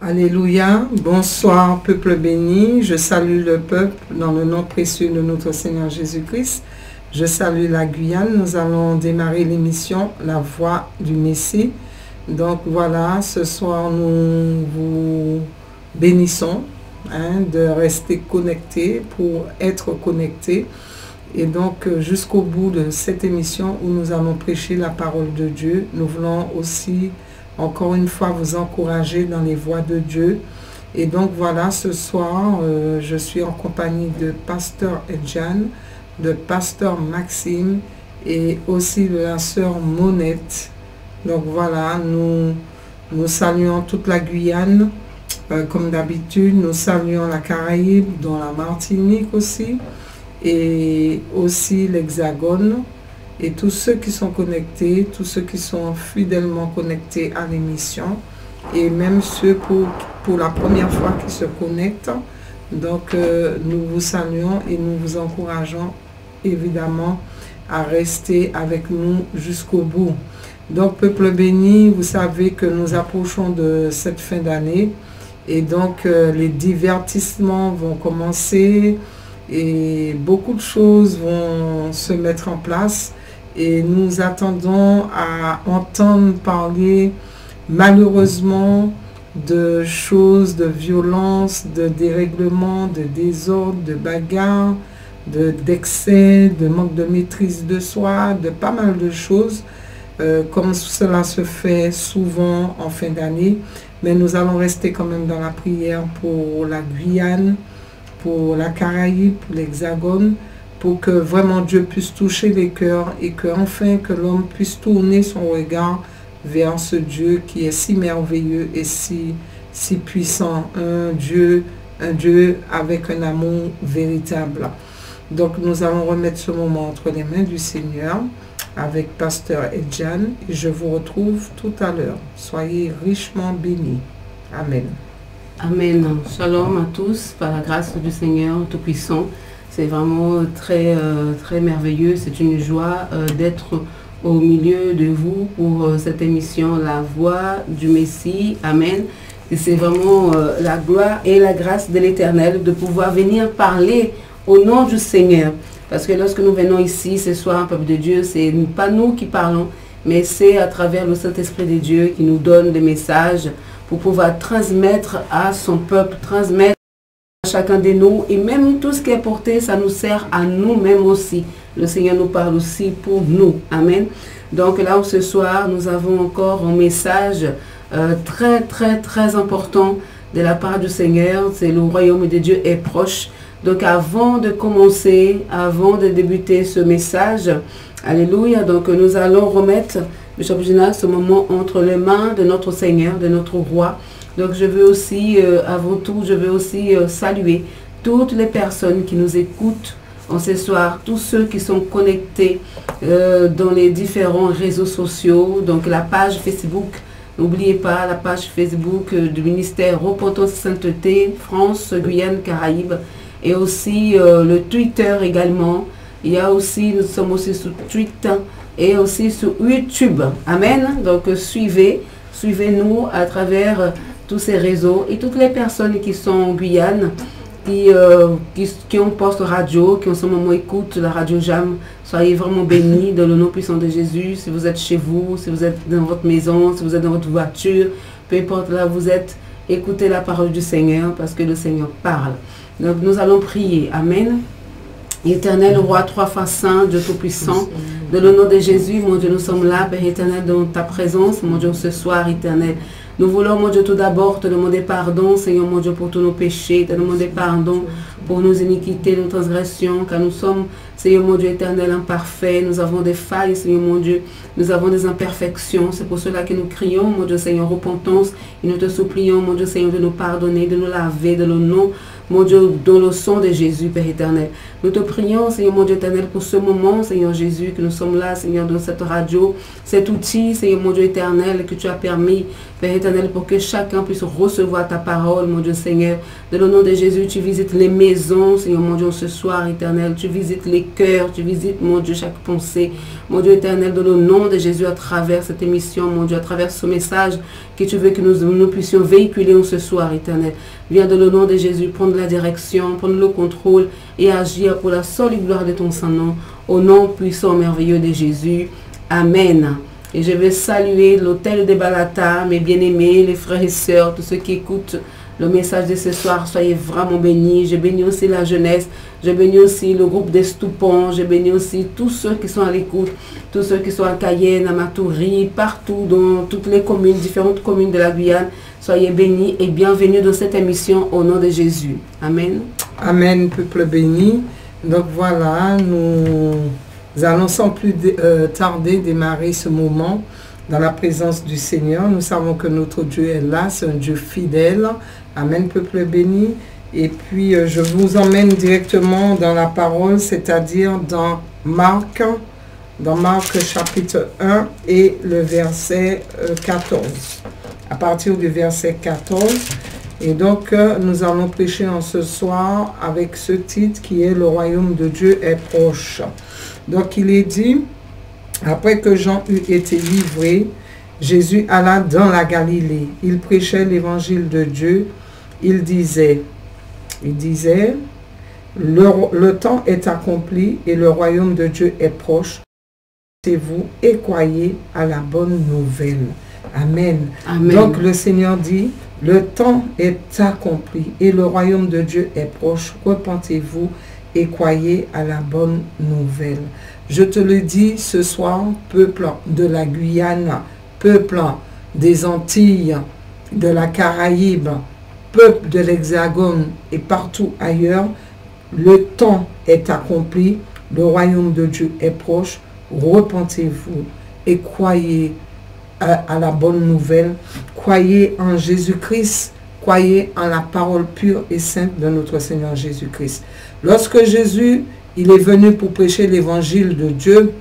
Alléluia, bonsoir peuple béni, je salue le peuple dans le nom précieux de notre Seigneur Jésus-Christ. Je salue la Guyane, nous allons démarrer l'émission La Voix du Messie. Donc voilà, ce soir nous vous bénissons de rester connectés pour être connectés. Et donc jusqu'au bout de cette émission où nous allons prêcher la parole de Dieu, nous voulons aussi encore une fois vous encourager dans les voies de Dieu. Et donc voilà, ce soir, je suis en compagnie de Pasteur Edjan, de Pasteur Maxime et aussi de la sœur Monette. Donc voilà, nous saluons toute la Guyane, comme d'habitude, nous saluons la Caraïbe, dont la Martinique aussi, et aussi l'Hexagone. Et tous ceux qui sont connectés, tous ceux qui sont fidèlement connectés à l'émission, et même ceux pour la première fois qui se connectent. Donc, nous vous saluons et nous vous encourageons évidemment à rester avec nous jusqu'au bout. Donc, peuple béni, vous savez que nous approchons de cette fin d'année et donc les divertissements vont commencer et beaucoup de choses vont se mettre en place. Et nous attendons à entendre parler malheureusement de choses, de violence, de dérèglement, de désordre, de bagarre, d'excès, de manque de maîtrise de soi, de pas mal de choses, comme cela se fait souvent en fin d'année. Mais nous allons rester quand même dans la prière pour la Guyane, pour la Caraïbe, pour l'Hexagone, pour que vraiment Dieu puisse toucher les cœurs et que enfin que l'homme puisse tourner son regard vers ce Dieu qui est si merveilleux et si puissant, un Dieu avec un amour véritable. Donc nous allons remettre ce moment entre les mains du Seigneur avec Pasteur Edjan et je vous retrouve tout à l'heure. Soyez richement bénis. Amen. Amen. Shalom à tous, par la grâce du Seigneur Tout-Puissant. C'est vraiment très merveilleux. C'est une joie d'être au milieu de vous pour cette émission La Voix du Messie. Amen. Et c'est vraiment la gloire et la grâce de l'Éternel de pouvoir venir parler au nom du Seigneur. Parce que lorsque nous venons ici ce soir, peuple de Dieu, c'est pas nous qui parlons, mais c'est à travers le Saint-Esprit de Dieu qui nous donne des messages pour pouvoir transmettre à son peuple, transmettre chacun de nous, et même tout ce qui est porté, ça nous sert à nous-mêmes aussi. Le Seigneur nous parle aussi pour nous. Amen. Donc là, ce soir, nous avons encore un message très important de la part du Seigneur. C'est le royaume de Dieu est proche. Donc avant de commencer, avant de débuter ce message, alléluia, donc nous allons remettre, Bishop Gina, ce moment entre les mains de notre Seigneur, de notre roi. Donc je veux aussi, avant tout, je veux aussi saluer toutes les personnes qui nous écoutent en ce soir, tous ceux qui sont connectés dans les différents réseaux sociaux, donc la page Facebook, n'oubliez pas la page Facebook du ministère Repentance Sainteté, France, Guyane, Caraïbes, et aussi le Twitter également. Il y a aussi, nous sommes aussi sur Twitter et aussi sur YouTube. Amen. Donc suivez-nous à travers tous ces réseaux et toutes les personnes qui sont en Guyane, qui ont poste radio, qui en ce moment écoutent la radio Jam. Soyez vraiment bénis dans le nom puissant de Jésus. Si vous êtes chez vous, si vous êtes dans votre maison, si vous êtes dans votre voiture, peu importe là où vous êtes, écoutez la parole du Seigneur parce que le Seigneur parle. Donc nous allons prier. Amen. Éternel roi, trois fois saint, Dieu tout-puissant, dans le nom de Jésus, mon Dieu, nous sommes là, Père éternel, dans ta présence, mon Dieu, ce soir, éternel. Nous voulons, mon Dieu, tout d'abord te demander pardon, Seigneur, mon Dieu, pour tous nos péchés, te demander pardon pour nos iniquités, nos transgressions, car nous sommes, Seigneur, mon Dieu, éternel, imparfaits, nous avons des failles, Seigneur, mon Dieu, nous avons des imperfections, c'est pour cela que nous crions, mon Dieu, Seigneur, repentance, et nous te supplions, mon Dieu, Seigneur, de nous pardonner, de nous laver, de nos noms, mon Dieu, dans le sang de Jésus, Père éternel. Nous te prions, Seigneur mon Dieu éternel, pour ce moment, Seigneur Jésus, que nous sommes là, Seigneur, dans cette radio, cet outil, Seigneur mon Dieu éternel, que tu as permis, Père éternel, pour que chacun puisse recevoir ta parole, mon Dieu Seigneur. Dans le nom de Jésus, tu visites les maisons, Seigneur mon Dieu, ce soir éternel. Tu visites les cœurs, tu visites, mon Dieu, chaque pensée. Mon Dieu éternel, dans le nom de Jésus, à travers cette émission, mon Dieu, à travers ce message que tu veux que nous puissions véhiculer ce soir, éternel. Viens dans le nom de Jésus prendre la direction, prendre le contrôle et agir pour la seule gloire de ton Saint-Nom. Au nom puissant, merveilleux de Jésus. Amen. Et je vais saluer l'hôtel de Balata, mes bien-aimés, les frères et sœurs, tous ceux qui écoutent le message de ce soir. Soyez vraiment bénis. Je bénis aussi la jeunesse. Je bénis aussi le groupe des Stoupons. Je bénis aussi tous ceux qui sont à l'écoute, tous ceux qui sont à Cayenne, à Matoury, partout dans toutes les communes, différentes communes de la Guyane. Soyez bénis et bienvenue dans cette émission au nom de Jésus. Amen. Amen, peuple béni. Donc voilà, nous allons sans plus tarder démarrer ce moment dans la présence du Seigneur. Nous savons que notre Dieu est là, c'est un Dieu fidèle. Amen, peuple béni. Et puis, je vous emmène directement dans la parole, c'est-à-dire dans Marc chapitre 1 et le verset 14. À partir du verset 14. Et donc, nous allons prêcher en ce soir avec ce titre qui est « Le royaume de Dieu est proche ». Donc, il est dit, après que Jean eut été livré, Jésus alla dans la Galilée. Il prêchait l'évangile de Dieu. Il disait, le temps est accompli et le royaume de Dieu est proche. Vous et croyez à la bonne nouvelle. Amen. Amen. Donc le Seigneur dit, le temps est accompli et le royaume de Dieu est proche. Repentez-vous et croyez à la bonne nouvelle. Je te le dis ce soir, peuple de la Guyane, peuple des Antilles, de la Caraïbe, peuple de l'Hexagone et partout ailleurs, le temps est accompli, le royaume de Dieu est proche. Repentez-vous et croyez à la bonne nouvelle. Croyez en Jésus-Christ. Croyez en la parole pure et sainte de notre Seigneur Jésus-Christ. Lorsque Jésus, il est venu pour prêcher l'évangile de Dieu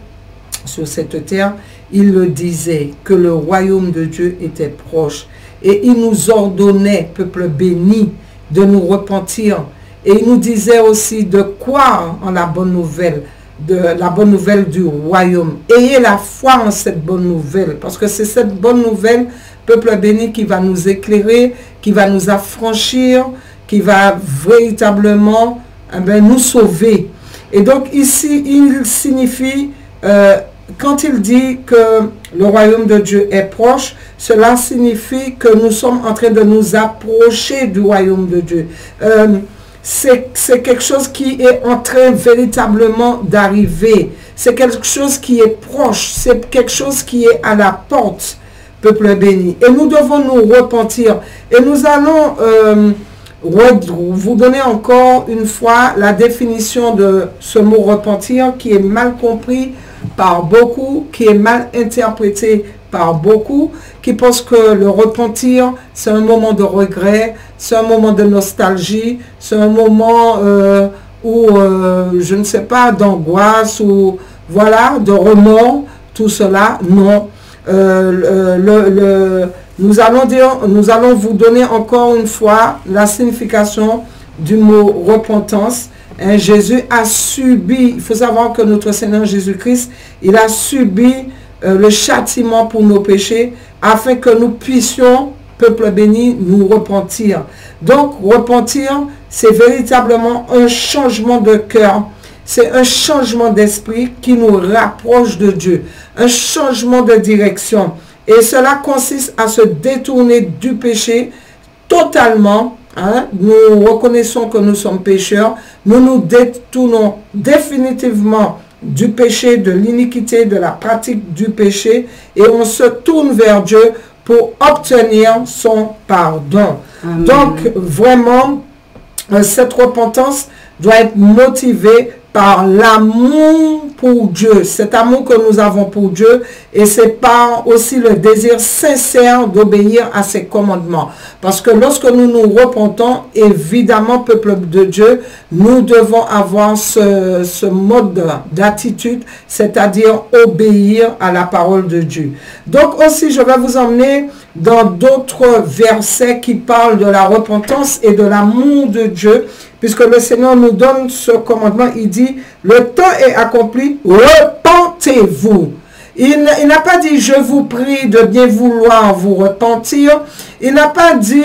sur cette terre, il le disait que le royaume de Dieu était proche. Et il nous ordonnait, peuple béni, de nous repentir. Et il nous disait aussi de croire en la bonne nouvelle, de la bonne nouvelle du royaume. Ayez la foi en cette bonne nouvelle, parce que c'est cette bonne nouvelle, peuple béni, qui va nous éclairer, qui va nous affranchir, qui va véritablement nous sauver. Et donc ici, il signifie, quand il dit que le royaume de Dieu est proche, cela signifie que nous sommes en train de nous approcher du royaume de Dieu. C'est quelque chose qui est en train véritablement d'arriver. C'est quelque chose qui est proche. C'est quelque chose qui est à la porte, peuple béni. Et nous devons nous repentir. Et nous allons vous donner encore une fois la définition de ce mot repentir qui est mal compris par beaucoup, qui est mal interprété par beaucoup, qui pensent que le repentir, c'est un moment de regret, c'est un moment de nostalgie, c'est un moment où, je ne sais pas, d'angoisse ou, voilà, de remords, tout cela. Non. Nous allons vous donner encore une fois la signification du mot repentance. Jésus a subi, il faut savoir que notre Seigneur Jésus-Christ, il a subi le châtiment pour nos péchés afin que nous puissions, peuple béni, nous repentir. Donc, repentir, c'est véritablement un changement de cœur. C'est un changement d'esprit qui nous rapproche de Dieu. Un changement de direction. Et cela consiste à se détourner du péché totalement. Nous reconnaissons que nous sommes pécheurs. Nous nous détournons définitivement du péché, de l'iniquité, de la pratique du péché. Et on se tourne vers Dieu pour obtenir son pardon. Amen. Donc, vraiment, cette repentance doit être motivée par l'amour pour Dieu, cet amour que nous avons pour Dieu, et c'est par aussi le désir sincère d'obéir à ses commandements. Parce que lorsque nous nous repentons, évidemment, peuple de Dieu, nous devons avoir ce mode d'attitude, c'est-à-dire obéir à la parole de Dieu. Donc aussi, je vais vous emmener dans d'autres versets qui parlent de la repentance et de l'amour de Dieu, puisque le Seigneur nous donne ce commandement. Il dit, le temps est accompli, repentez-vous. Il n'a pas dit, je vous prie de bien vouloir vous repentir. Il n'a pas dit,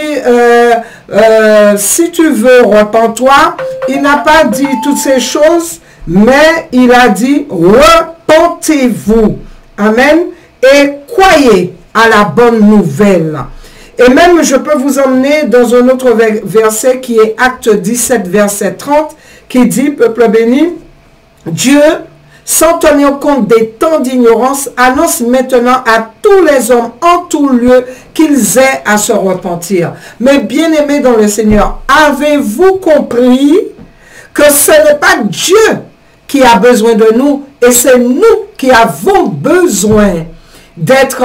si tu veux, repens-toi. Il n'a pas dit toutes ces choses, mais il a dit, repentez-vous. Amen. Et croyez à la bonne nouvelle. Et même, je peux vous emmener dans un autre verset qui est Acte 17, verset 30, qui dit, peuple béni, Dieu, sans tenir compte des temps d'ignorance, annonce maintenant à tous les hommes en tout lieu qu'ils aient à se repentir. Mais bien-aimés dans le Seigneur, avez-vous compris que ce n'est pas Dieu qui a besoin de nous, et c'est nous qui avons besoin d'être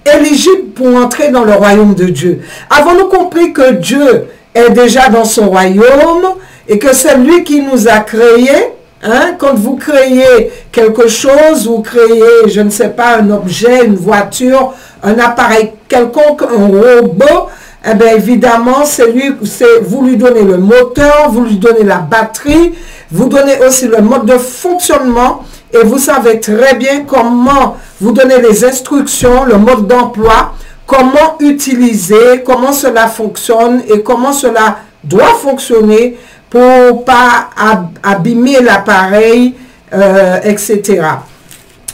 éligibles pour entrer dans le royaume de Dieu? Avons-nous compris que Dieu est déjà dans son royaume et que c'est lui qui nous a créés? Hein? Quand vous créez quelque chose, vous créez, je ne sais pas, un objet, une voiture, un appareil quelconque, un robot, eh bien évidemment, vous lui donnez le moteur, vous lui donnez la batterie, vous donnez aussi le mode de fonctionnement, et vous savez très bien comment vous donner les instructions, le mode d'emploi, comment utiliser, comment cela fonctionne et comment cela doit fonctionner pour pas abîmer l'appareil, etc.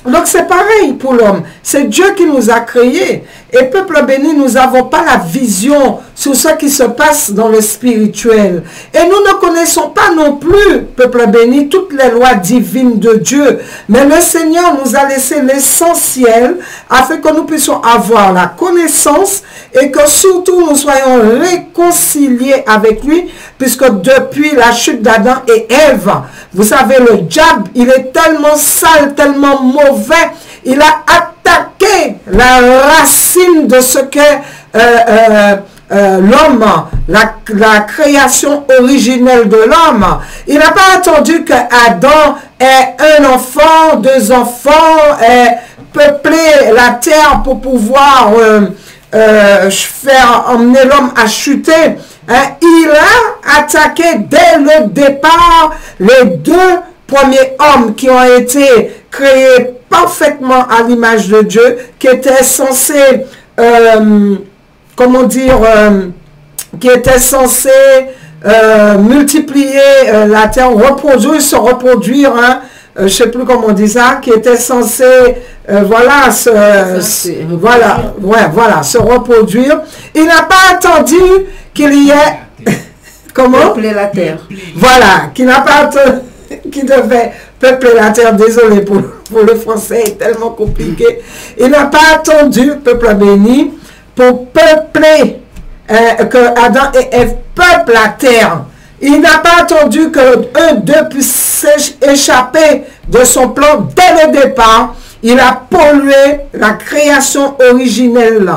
Donc c'est pareil pour l'homme. C'est Dieu qui nous a créés. Et peuple béni, nous n'avons pas la vision sur ce qui se passe dans le spirituel. Et nous ne connaissons pas non plus, peuple béni, toutes les lois divines de Dieu. Mais le Seigneur nous a laissé l'essentiel afin que nous puissions avoir la connaissance et que surtout nous soyons réconciliés avec lui, puisque depuis la chute d'Adam et Ève, vous savez, le diable, il est tellement sale, tellement mauvais, il a attaqué la racine de ce qu'est l'homme, la création originelle de l'homme. Il n'a pas attendu que Adam ait un enfant, deux enfants, ait peuplé la terre pour pouvoir faire emmener l'homme à chuter. Il a attaqué dès le départ les deux premiers hommes qui ont été créés parfaitement à l'image de Dieu, qui étaient censés, comment dire, qui étaient censés multiplier la terre, reproduire, se reproduire, hein, je ne sais plus comment on dit ça, qui étaient censés, voilà, se reproduire. Il n'a pas attendu qu'il y ait, comment? Peupler la terre. Voilà, qui n'a pas attendu, qui devait peupler la terre, désolé pour le français, est tellement compliqué. Il n'a pas attendu, peuple béni, pour peupler, que Adam et Ève peuplent la terre. Il n'a pas attendu qu'un d'eux puisse échapper de son plan dès le départ. Il a pollué la création originelle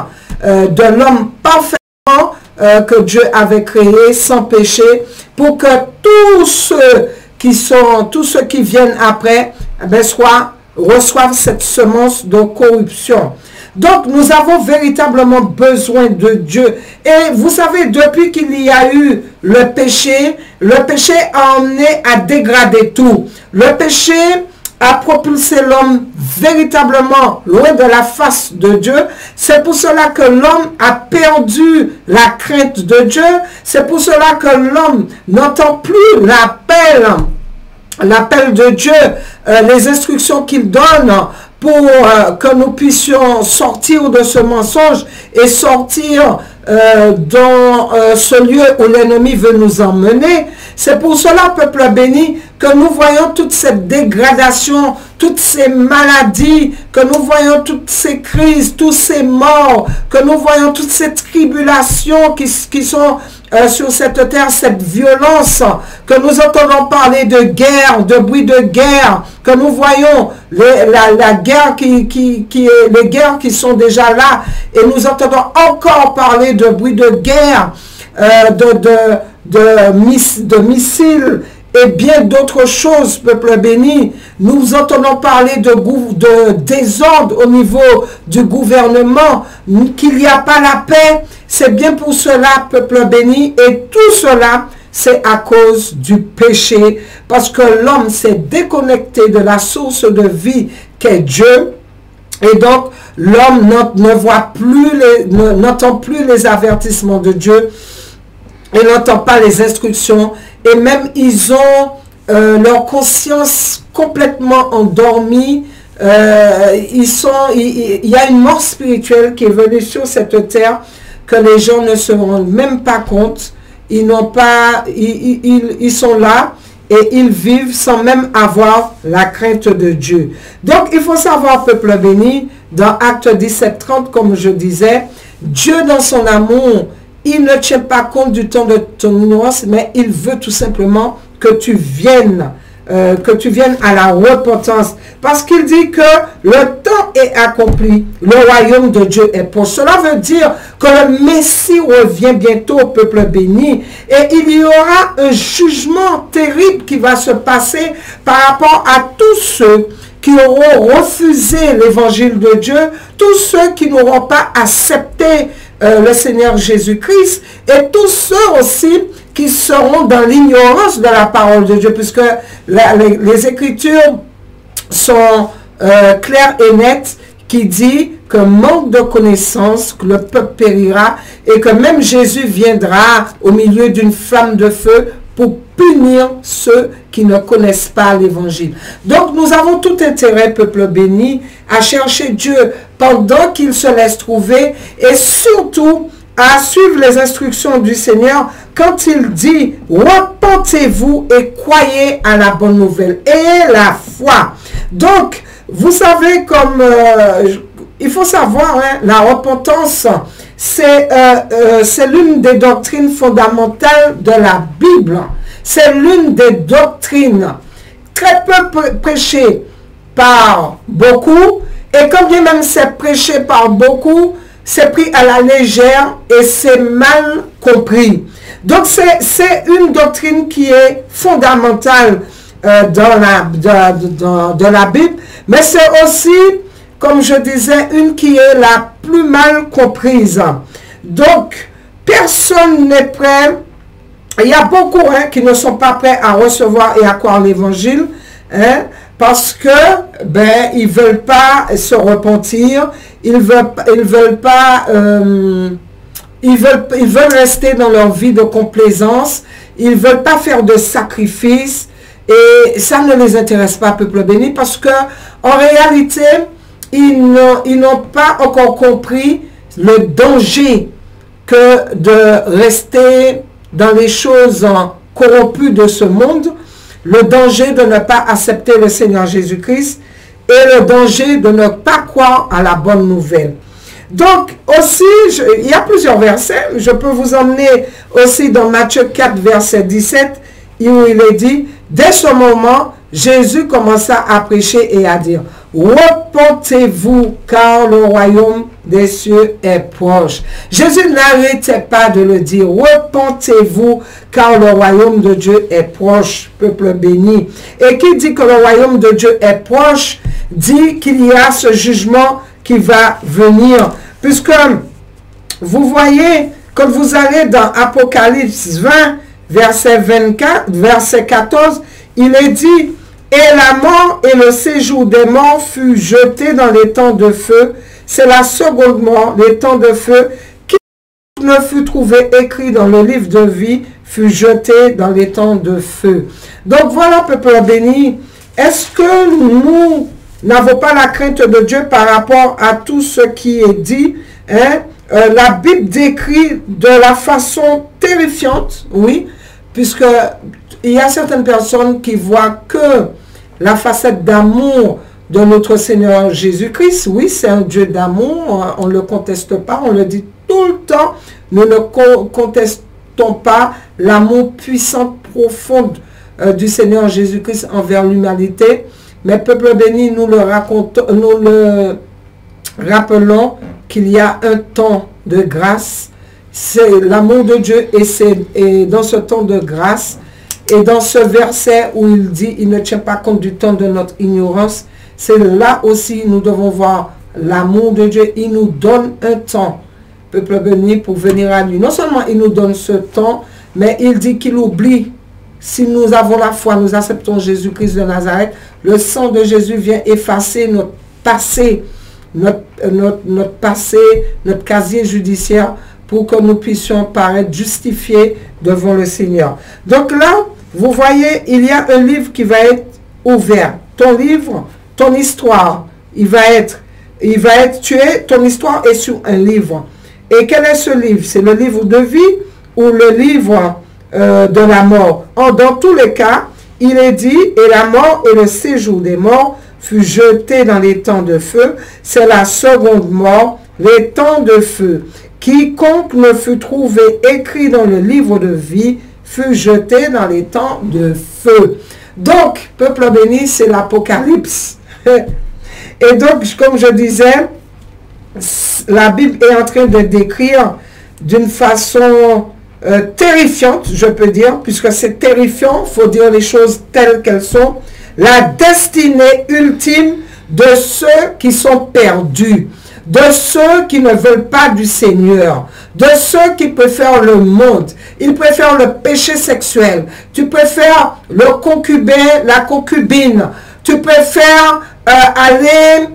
de l'homme parfaitement que Dieu avait créé sans péché, pour que tous ceux qui viennent après, reçoivent cette semence de corruption. Donc, nous avons véritablement besoin de Dieu. Et vous savez, depuis qu'il y a eu le péché a emmené à dégrader tout. Le péché a propulsé l'homme véritablement loin de la face de Dieu. C'est pour cela que l'homme a perdu la crainte de Dieu. C'est pour cela que l'homme n'entend plus l'appel de Dieu, les instructions qu'il donne pour que nous puissions sortir de ce mensonge et sortir dans ce lieu où l'ennemi veut nous emmener. C'est pour cela, peuple béni, que nous voyons toute cette dégradation, toutes ces maladies, que nous voyons toutes ces crises, tous ces morts, que nous voyons toutes ces tribulations qui sont sur cette terre, cette violence, que nous entendons parler de guerre, de bruit de guerre, que nous voyons la guerre les guerres qui sont déjà là, et nous entendons encore parler de bruit de guerre, de missiles, et bien d'autres choses, peuple béni. Nous entendons parler de désordre au niveau du gouvernement, qu'il n'y a pas la paix. C'est bien pour cela, peuple béni, et tout cela, c'est à cause du péché, parce que l'homme s'est déconnecté de la source de vie qu'est Dieu, et donc l'homme n'entend plus les avertissements de Dieu, et n'entend pas les instructions, et même ils ont leur conscience complètement endormie. Il y a une mort spirituelle qui est venue sur cette terre que les gens ne se rendent même pas compte. Ils sont là et ils vivent sans même avoir la crainte de Dieu. Donc il faut savoir, peuple béni, dans Acte 17:30, comme je disais, Dieu dans son amour, il ne tient pas compte du temps de ton ignorance, mais il veut tout simplement que tu viennes à la repentance. Parce qu'il dit que le temps est accompli, le royaume de Dieu est proche. Cela veut dire que le Messie revient bientôt au peuple béni. Et il y aura un jugement terrible qui va se passer par rapport à tous ceux qui auront refusé l'évangile de Dieu, tous ceux qui n'auront pas accepté le Seigneur Jésus-Christ, et tous ceux aussi qui seront dans l'ignorance de la parole de Dieu, puisque les Écritures sont claires et nettes, qui dit que manque de connaissance, que le peuple périra, et que même Jésus viendra au milieu d'une flamme de feu pour punir ceux qui ne connaissent pas l'évangile. Donc nous avons tout intérêt, peuple béni, à chercher Dieu pendant qu'il se laisse trouver, et surtout à suivre les instructions du Seigneur quand il dit « Repentez-vous et croyez à la bonne nouvelle. » Ayez la foi. Donc, vous savez, comme il faut savoir, hein, la repentance, c'est l'une des doctrines fondamentales de la Bible. C'est l'une des doctrines très peu prêchées par beaucoup, et quand bien même c'est prêché par beaucoup, c'est pris à la légère et c'est mal compris. Donc c'est une doctrine qui est fondamentale dans la Bible, mais c'est aussi, comme je disais, une qui est la plus mal comprise. Donc, personne n'est prêt. Il y a beaucoup qui ne sont pas prêts à recevoir et à croire l'évangile, hein, parce que ils veulent pas se repentir, ils veulent rester dans leur vie de complaisance, ils veulent pas faire de sacrifices, et ça ne les intéresse pas, peuple béni, parce que en réalité ils n'ont pas encore compris le danger que de rester dans les choses corrompues de ce monde, le danger de ne pas accepter le Seigneur Jésus-Christ et le danger de ne pas croire à la bonne nouvelle. Donc aussi, il y a plusieurs versets, je peux vous emmener aussi dans Matthieu 4, verset 17, où il est dit, dès ce moment, Jésus commença à prêcher et à dire, repentez-vous car le royaume des cieux est proche. Jésus n'arrêtait pas de le dire, repentez-vous car le royaume de Dieu est proche, peuple béni. Et qui dit que le royaume de Dieu est proche, dit qu'il y a ce jugement qui va venir. Puisque vous voyez, quand vous allez dans Apocalypse 20, verset 14, il est dit, et la mort et le séjour des morts fut jeté dans les temps de feu. C'est la seconde mort, les temps de feu, qui ne fut trouvé écrit dans le livre de vie, fut jeté dans les temps de feu. Donc voilà, peuple béni, est-ce que nous n'avons pas la crainte de Dieu par rapport à tout ce qui est dit, hein? La Bible décrit de la façon terrifiante, oui, puisque il y a certaines personnes qui voient que la facette d'amour de notre Seigneur Jésus-Christ. Oui, c'est un Dieu d'amour, on ne le conteste pas, on le dit tout le temps. Nous ne n'acceptons pas l'amour puissant, profond du Seigneur Jésus-Christ envers l'humanité. Mais peuple béni, nous le rappelons qu'il y a un temps de grâce. C'est l'amour de Dieu et dans ce temps de grâce et dans ce verset où il dit il ne tient pas compte du temps de notre ignorance, c'est là aussi nous devons voir l'amour de Dieu. Il nous donne un temps, peuple béni, pour venir à lui. Non seulement il nous donne ce temps, mais il dit qu'il oublie. Si nous avons la foi, nous acceptons Jésus-Christ de Nazareth, le sang de Jésus vient effacer notre passé, notre passé, notre casier judiciaire, pour que nous puissions paraître justifiés devant le Seigneur. Donc là, vous voyez, il y a un livre qui va être ouvert. Ton livre, ton histoire, il va être tué, ton histoire est sur un livre. Et quel est ce livre? C'est le livre de vie ou le livre de la mort? Dans tous les cas, il est dit, et la mort et le séjour des morts fut jeté dans les temps de feu. C'est la seconde mort, les temps de feu. Quiconque ne fut trouvé écrit dans le livre de vie fut jeté dans les temps de feu. Donc, peuple béni, c'est l'Apocalypse. Et donc, comme je disais, la Bible est en train de décrire d'une façon terrifiante, je peux dire, puisque c'est terrifiant, il faut dire les choses telles qu'elles sont, la destinée ultime de ceux qui sont perdus, de ceux qui ne veulent pas du Seigneur, de ceux qui préfèrent le monde. Ils préfèrent le péché sexuel. Tu préfères le concubin, la concubine. Tu préfères aller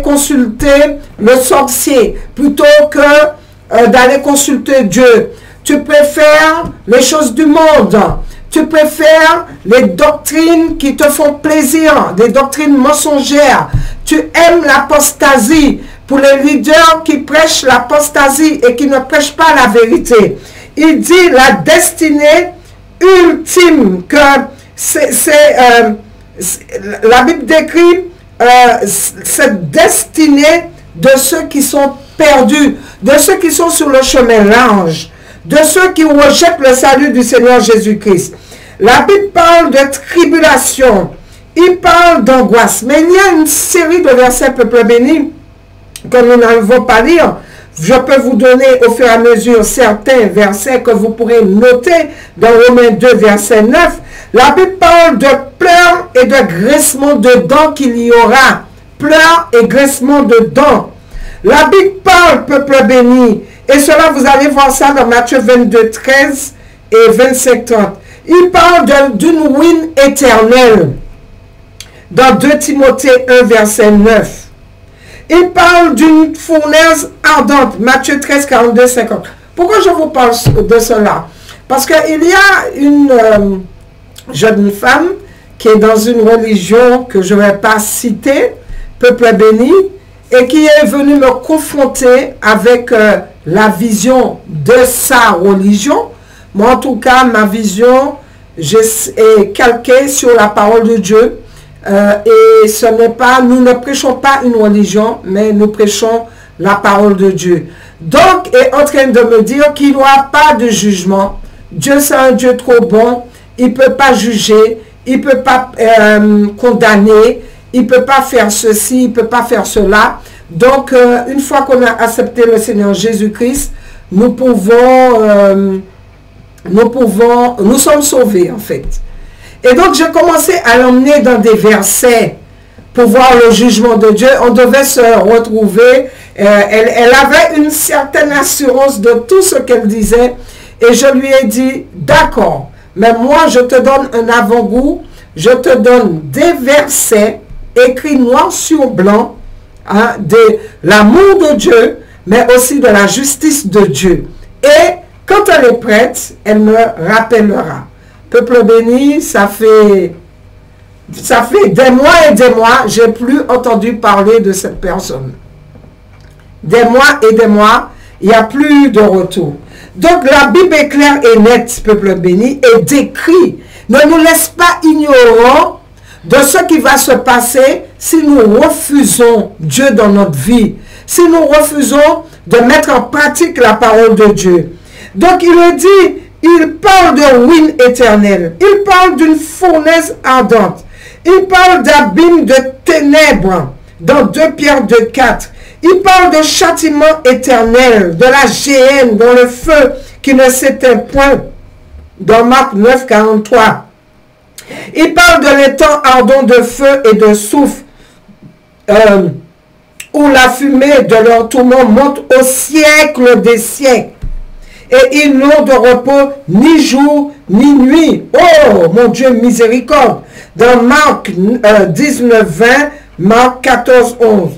consulter le sorcier plutôt que d'aller consulter Dieu. Tu préfères les choses du monde. Tu préfères les doctrines qui te font plaisir, des doctrines mensongères. Tu aimes l'apostasie pour les leaders qui prêchent l'apostasie et qui ne prêchent pas la vérité. Il dit la destinée ultime que la Bible décrit cette destinée de ceux qui sont perdus, de ceux qui sont sur le chemin large, de ceux qui rejettent le salut du Seigneur Jésus-Christ. La Bible parle de tribulation, il parle d'angoisse, mais il y a une série de versets, peuple béni, que nous n'allons pas lire. Je peux vous donner au fur et à mesure certains versets que vous pourrez noter dans Romains 2, verset 9. La Bible parle de pleurs et de grincements de dents qu'il y aura. Pleurs et grincements de dents. La Bible parle, peuple béni, et cela vous allez voir ça dans Matthieu 22, 13 et 25, 30. Il parle d'une ruine éternelle dans 2 Timothée 1, verset 9. Il parle d'une fournaise ardente, Matthieu 13, 42, 50. Pourquoi je vous parle de cela? Parce qu'il y a une jeune femme qui est dans une religion que je ne vais pas citer, peuple béni, et qui est venue me confronter avec la vision de sa religion. Moi, en tout cas, ma vision est calquée sur la parole de Dieu. Et ce n'est pas, nous ne prêchons pas une religion, mais nous prêchons la parole de Dieu. Donc, est en train de me dire qu'il n'y aura pas de jugement. Dieu, c'est un Dieu trop bon. Il ne peut pas juger. Il ne peut pas condamner. Il ne peut pas faire ceci. Il ne peut pas faire cela. Donc, une fois qu'on a accepté le Seigneur Jésus-Christ, nous sommes sauvés, en fait. Et donc, j'ai commencé à l'emmener dans des versets pour voir le jugement de Dieu. On devait se retrouver. Elle avait une certaine assurance de tout ce qu'elle disait. Et je lui ai dit, d'accord, mais moi, je te donne un avant-goût. Je te donne des versets écrits noir sur blanc, hein, de l'amour de Dieu, mais aussi de la justice de Dieu. Et quand elle est prête, elle me rappellera. Peuple béni, ça fait des mois et des mois, je n'ai plus entendu parler de cette personne. Des mois et des mois, il n'y a plus de retour. Donc la Bible est claire et nette, peuple béni, et décrit. Ne nous laisse pas ignorants de ce qui va se passer si nous refusons Dieu dans notre vie. Si nous refusons de mettre en pratique la parole de Dieu. Donc il le dit, il parle de ruine éternelle. Il parle d'une fournaise ardente. Il parle d'abîme de ténèbres dans 2 Pierre 2,4. Il parle de châtiment éternel, de la géhenne dans le feu qui ne s'éteint point dans Marc 9,43. Il parle de l'étang ardent de feu et de soufre où la fumée de leur tourment monte au siècle des siècles. Et ils n'ont de repos ni jour ni nuit. Oh, mon Dieu, miséricorde. Dans Marc 19, 20, Marc 14, 11.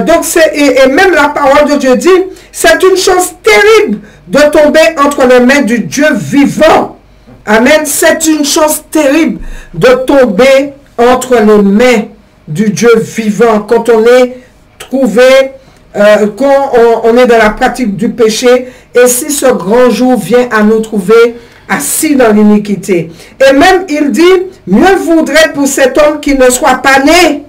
Donc, et même la parole de Dieu dit, c'est une chose terrible de tomber entre les mains du Dieu vivant. Amen. C'est une chose terrible de tomber entre les mains du Dieu vivant quand on est trouvé, quand on est dans la pratique du péché, et si ce grand jour vient à nous trouver assis dans l'iniquité. Et même il dit, mieux vaudrait pour cet homme qui ne soit pas né.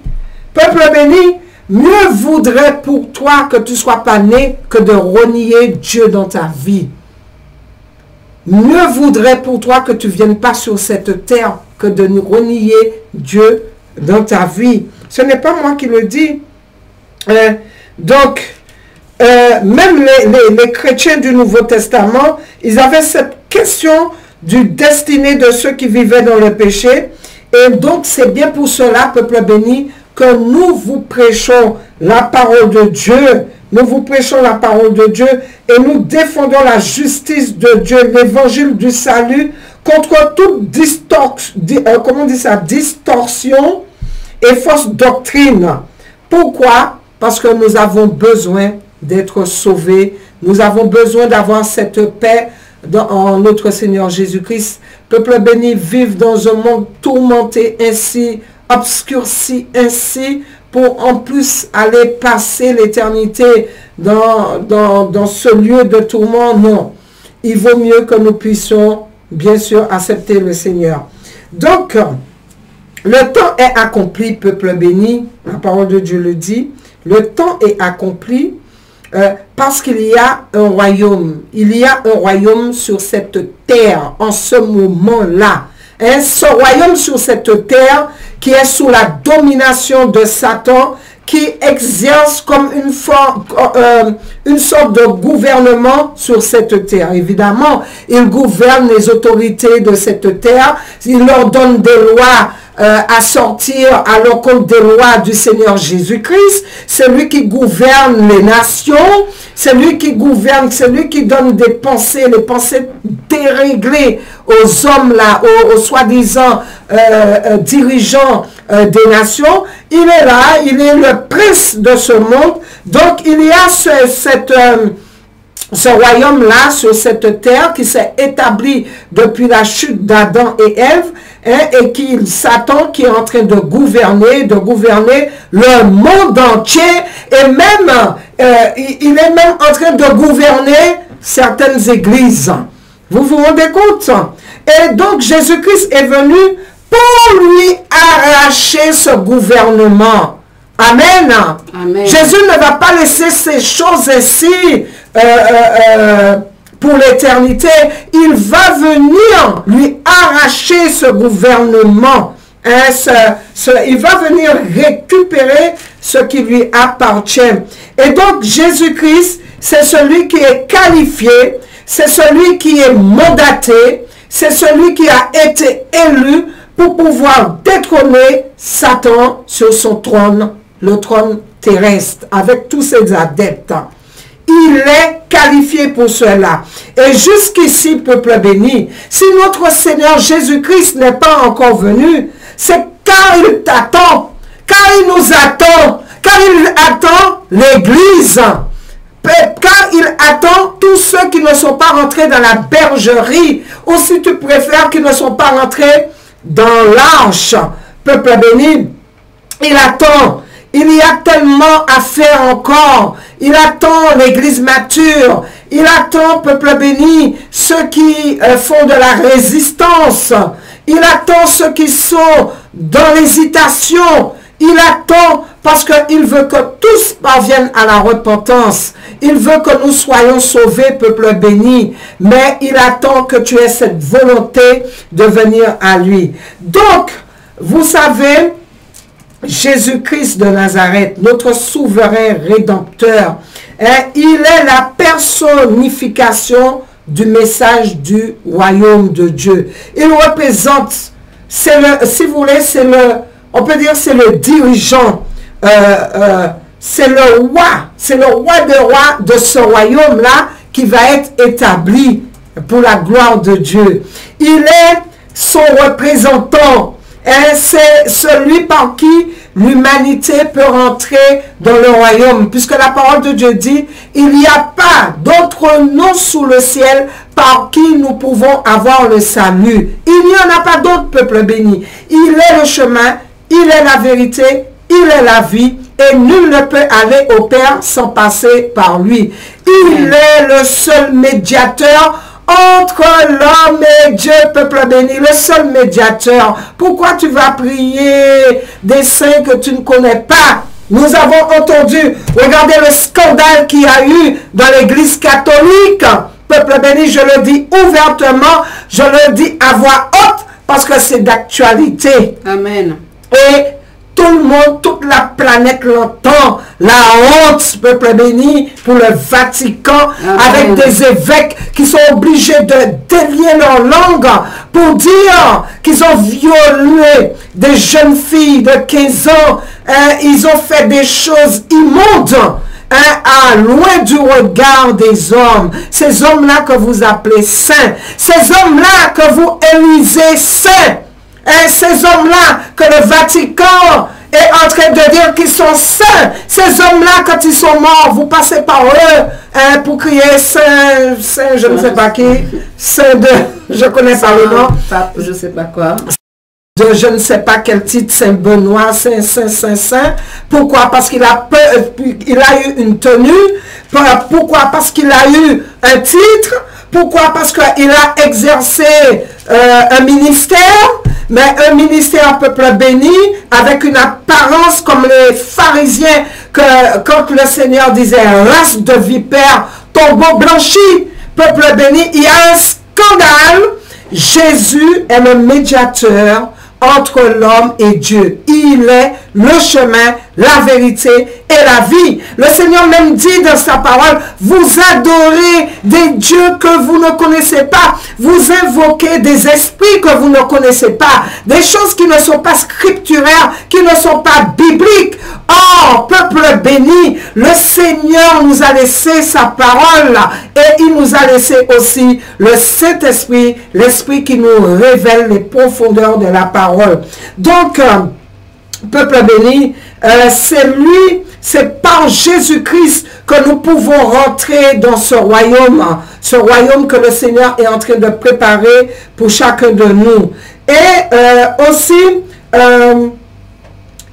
Peuple béni, mieux vaudrait pour toi que tu ne sois pas né que de renier Dieu dans ta vie. Mieux vaudrait pour toi que tu ne viennes pas sur cette terre que de renier Dieu dans ta vie. Ce n'est pas moi qui le dis. Même les chrétiens du Nouveau Testament, ils avaient cette question du destiné de ceux qui vivaient dans le péché. Et donc, c'est bien pour cela, peuple béni, que nous vous prêchons la parole de Dieu. Nous vous prêchons la parole de Dieu et nous défendons la justice de Dieu, l'évangile du salut, contre toute distorsion et fausse doctrine. Pourquoi? Parce que nous avons besoin d'être sauvés. Nous avons besoin d'avoir cette paix en notre Seigneur Jésus-Christ. Peuple béni, vive dans un monde tourmenté ainsi, obscurci ainsi, pour en plus aller passer l'éternité dans ce lieu de tourment. Non, il vaut mieux que nous puissions bien sûr accepter le Seigneur. Donc, le temps est accompli, peuple béni, la parole de Dieu le dit, le temps est accompli parce qu'il y a un royaume. Il y a un royaume sur cette terre en ce moment-là. Ce royaume sur cette terre qui est sous la domination de Satan, qui exerce comme une sorte de gouvernement sur cette terre. Évidemment, il gouverne les autorités de cette terre, il leur donne des lois à sortir à l'encontre des lois du Seigneur Jésus-Christ. C'est lui qui gouverne les nations, c'est lui qui gouverne, c'est lui qui donne des pensées, les pensées déréglées aux hommes là, aux soi-disant dirigeants des nations. Il est là, il est le prince de ce monde. Donc il y a ce royaume-là sur cette terre qui s'est établi depuis la chute d'Adam et Ève, et Satan qui est en train de gouverner le monde entier, et même il est même en train de gouverner certaines églises. Vous vous rendez compte? Et donc Jésus-Christ est venu pour lui arracher ce gouvernement. Amen. Amen. Jésus ne va pas laisser ces choses ainsi pour l'éternité. Il va venir lui arracher ce gouvernement. Il va venir récupérer ce qui lui appartient. Et donc Jésus-Christ, c'est celui qui est qualifié, c'est celui qui est mandaté, c'est celui qui a été élu pour pouvoir détrôner Satan sur son trône, le trône terrestre, avec tous ses adeptes. Il est qualifié pour cela. Et jusqu'ici, peuple béni, si notre Seigneur Jésus-Christ n'est pas encore venu, c'est car il t'attend, car il nous attend, car il attend l'Église, car il attend tous ceux qui ne sont pas rentrés dans la bergerie, ou si tu préfères, qui ne sont pas rentrés dans l'arche. Peuple béni, il attend. Il y a tellement à faire encore. Il attend l'église mature. Il attend, peuple béni, ceux qui font de la résistance. Il attend ceux qui sont dans l'hésitation. Il attend parce qu'il veut que tous parviennent à la repentance. Il veut que nous soyons sauvés, peuple béni. Mais il attend que tu aies cette volonté de venir à lui. Donc, vous savez, Jésus-Christ de Nazareth, notre souverain rédempteur, il est la personnification du message du royaume de Dieu. Il représente, si vous voulez, on peut dire c'est le dirigeant, c'est le roi des rois de ce royaume-là qui va être établi pour la gloire de Dieu. Il est son représentant. C'est celui par qui l'humanité peut rentrer dans le royaume. Puisque la parole de Dieu dit, il n'y a pas d'autre nom sous le ciel par qui nous pouvons avoir le salut. Il n'y en a pas d'autre, peuple béni. Il est le chemin, il est la vérité, il est la vie. Et nul ne peut aller au Père sans passer par lui. Il est le seul médiateur entre l'homme et Dieu, peuple béni, le seul médiateur. Pourquoi tu vas prier des saints que tu ne connais pas? Nous avons entendu, regardez le scandale qu'il y a eu dans l'église catholique. Peuple béni, je le dis ouvertement, je le dis à voix haute, parce que c'est d'actualité. Amen. Et tout le monde, toute la planète l'entend. La honte, peuple béni, pour le Vatican, avec des évêques qui sont obligés de délier leur langue pour dire qu'ils ont violé des jeunes filles de 15 ans. Ils ont fait des choses immondes. À loin du regard des hommes. Ces hommes-là que vous appelez saints. Ces hommes-là que vous élisez saints. Et ces hommes-là que le Vatican est en train de dire qu'ils sont saints. Ces hommes-là, quand ils sont morts, vous passez par eux pour crier saint, saint, je ne sais pas qui, saint de, je connais pas le nom. Pape, je ne sais pas quoi. De je ne sais pas quel titre, Saint Benoît, Saint, Saint, Saint, Saint. Pourquoi? Parce qu'il a eu une tenue. Pourquoi? Parce qu'il a eu un titre. Pourquoi? Parce qu'il a exercé un ministère, mais un ministère peuple béni, avec une apparence comme les pharisiens, que quand le Seigneur disait race de vipères, tombeau blanchi, peuple béni, il y a un scandale. Jésus est le médiateur entre l'homme et Dieu. Il est le chemin, la vérité et la vie. Le Seigneur même dit dans sa parole, vous adorez des dieux que vous ne connaissez pas. Vous invoquez des esprits que vous ne connaissez pas. Des choses qui ne sont pas scripturaires, qui ne sont pas bibliques. Or, peuple béni, le Seigneur nous a laissé sa parole et il nous a laissé aussi le Saint-Esprit, l'Esprit qui nous révèle les profondeurs de la parole. Donc, peuple béni, c'est par Jésus-Christ que nous pouvons rentrer dans ce royaume que le Seigneur est en train de préparer pour chacun de nous. Et aussi,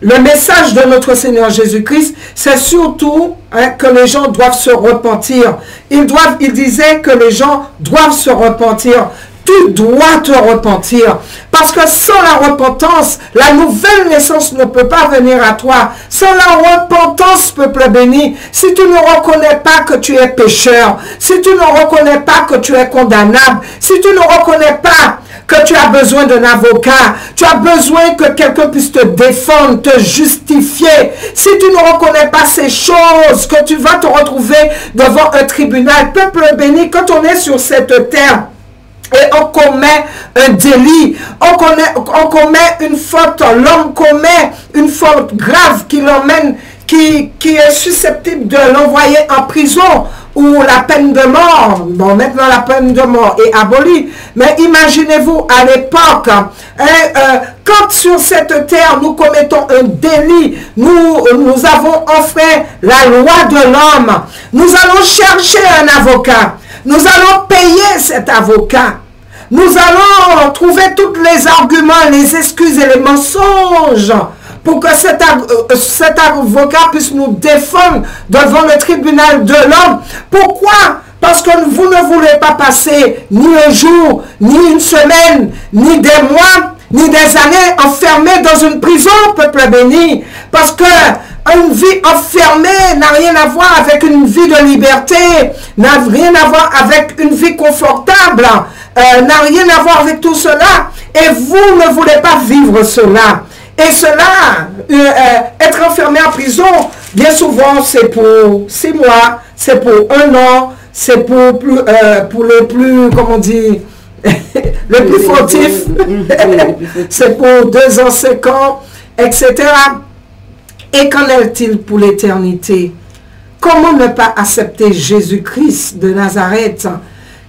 le message de notre Seigneur Jésus-Christ, c'est surtout que les gens doivent se repentir. Il disait que les gens doivent se repentir. Tu dois te repentir. Parce que sans la repentance, la nouvelle naissance ne peut pas venir à toi. Sans la repentance, peuple béni, si tu ne reconnais pas que tu es pécheur, si tu ne reconnais pas que tu es condamnable, si tu ne reconnais pas que tu as besoin d'un avocat, tu as besoin que quelqu'un puisse te défendre, te justifier. Si tu ne reconnais pas ces choses, que tu vas te retrouver devant un tribunal. Peuple béni, quand on est sur cette terre, et on commet un délit, on commet une faute, l'homme commet une faute grave qui l'emmène, qui est susceptible de l'envoyer en prison ou la peine de mort. Bon, maintenant la peine de mort est abolie. Mais imaginez-vous à l'époque, quand sur cette terre nous commettons un délit, nous avons enfreint la loi de l'homme, nous allons chercher un avocat. Nous allons payer cet avocat. Nous allons trouver tous les arguments, les excuses et les mensonges pour que cet avocat puisse nous défendre devant le tribunal de l'homme. Pourquoi? Parce que vous ne voulez pas passer ni un jour, ni une semaine, ni des mois, ni des années enfermés dans une prison, peuple béni. Parce que une vie enfermée n'a rien à voir avec une vie de liberté, n'a rien à voir avec une vie confortable, n'a rien à voir avec tout cela. Et vous ne voulez pas vivre cela. Et cela, être enfermé en prison, bien souvent, c'est pour 6 mois, c'est pour 1 an, c'est pour les plus, comment dire, les plus fautifs, c'est pour 2 ans, 5 ans, etc. Et qu'en est-il pour l'éternité? Comment ne pas accepter Jésus-Christ de Nazareth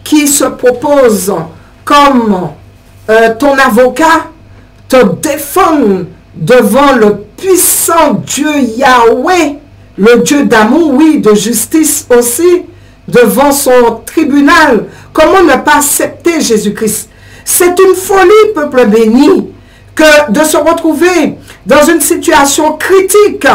qui se propose comme ton avocat, te défendre devant le puissant Dieu Yahweh, le Dieu d'amour, oui, de justice aussi, devant son tribunal? Comment ne pas accepter Jésus-Christ? C'est une folie, peuple béni, que de se retrouver dans une situation critique,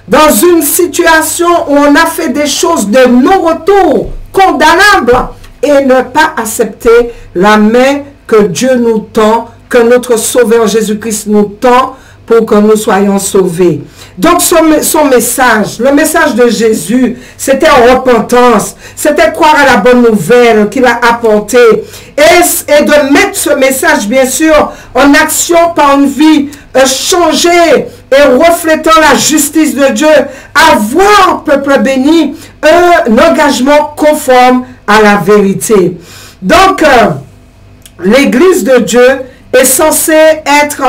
dans une situation où on a fait des choses de non-retour, condamnables, et ne pas accepter la main que Dieu nous tend, que notre Sauveur Jésus-Christ nous tend pour que nous soyons sauvés. Donc son message, le message de Jésus, c'était repentance, c'était croire à la bonne nouvelle qu'il a apportée et de mettre ce message, bien sûr, en action par une vie changée et reflétant la justice de Dieu, avoir, peuple béni, un engagement conforme à la vérité. Donc, l'Église de Dieu est censée être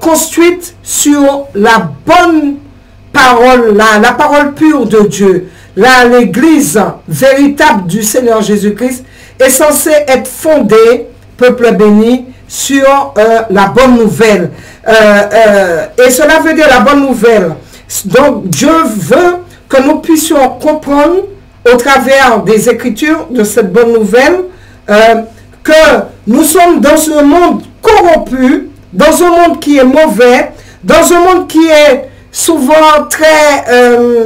construite sur la bonne parole, la parole pure de Dieu. L'Église véritable du Seigneur Jésus-Christ est censée être fondée, peuple béni, sur la bonne nouvelle. Et cela veut dire la bonne nouvelle. Donc Dieu veut que nous puissions comprendre au travers des Écritures de cette bonne nouvelle que nous sommes dans un monde corrompu, dans un monde qui est mauvais, dans un monde qui est souvent très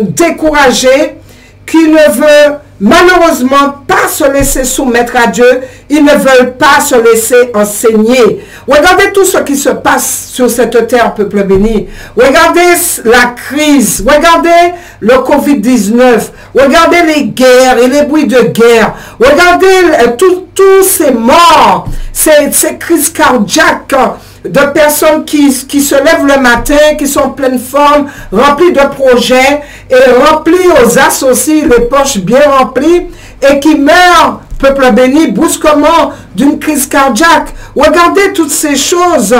découragé, qui ne veut malheureusement pas se laisser soumettre à Dieu, ils ne veulent pas se laisser enseigner. Regardez tout ce qui se passe sur cette terre, peuple béni. Regardez la crise, regardez le Covid-19, regardez les guerres et les bruits de guerre, regardez tous ces morts, ces crises cardiaques, de personnes qui se lèvent le matin, qui sont en pleine forme, remplies de projets, et remplies aux as aussi, les poches bien remplies, et qui meurent, peuple béni, brusquement d'une crise cardiaque. Regardez toutes ces choses.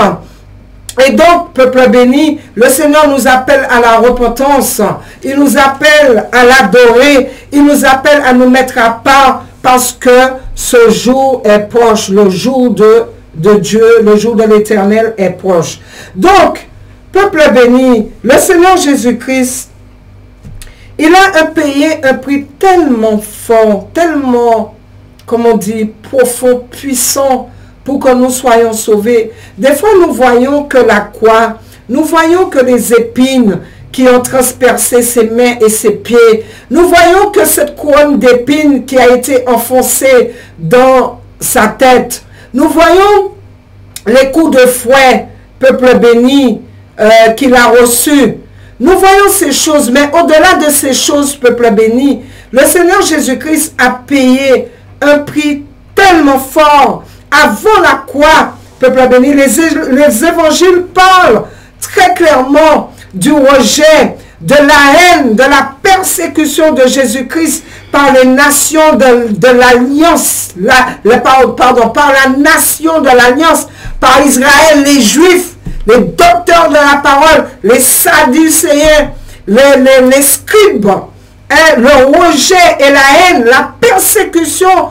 Et donc, peuple béni, le Seigneur nous appelle à la repentance, il nous appelle à l'adorer, il nous appelle à nous mettre à part, parce que ce jour est proche, le jour de Dieu, le jour de l'Éternel est proche. Donc, peuple béni, le Seigneur Jésus-Christ, il a payé un prix tellement fort, tellement, comme on dit, profond, puissant, pour que nous soyons sauvés. Des fois, nous voyons que la croix, nous voyons que les épines qui ont transpercé ses mains et ses pieds, nous voyons que cette couronne d'épines qui a été enfoncée dans sa tête, nous voyons les coups de fouet, peuple béni, qu'il a reçus. Nous voyons ces choses, mais au-delà de ces choses, peuple béni, le Seigneur Jésus-Christ a payé un prix tellement fort. Avant la croix, peuple béni, les évangiles parlent très clairement du rejet, de la haine, de la persécution de Jésus-Christ par les nations de l'Alliance, par la nation de l'Alliance, par Israël, les Juifs, les docteurs de la parole, les Sadducéens, les scribes, le rejet et la haine, la persécution,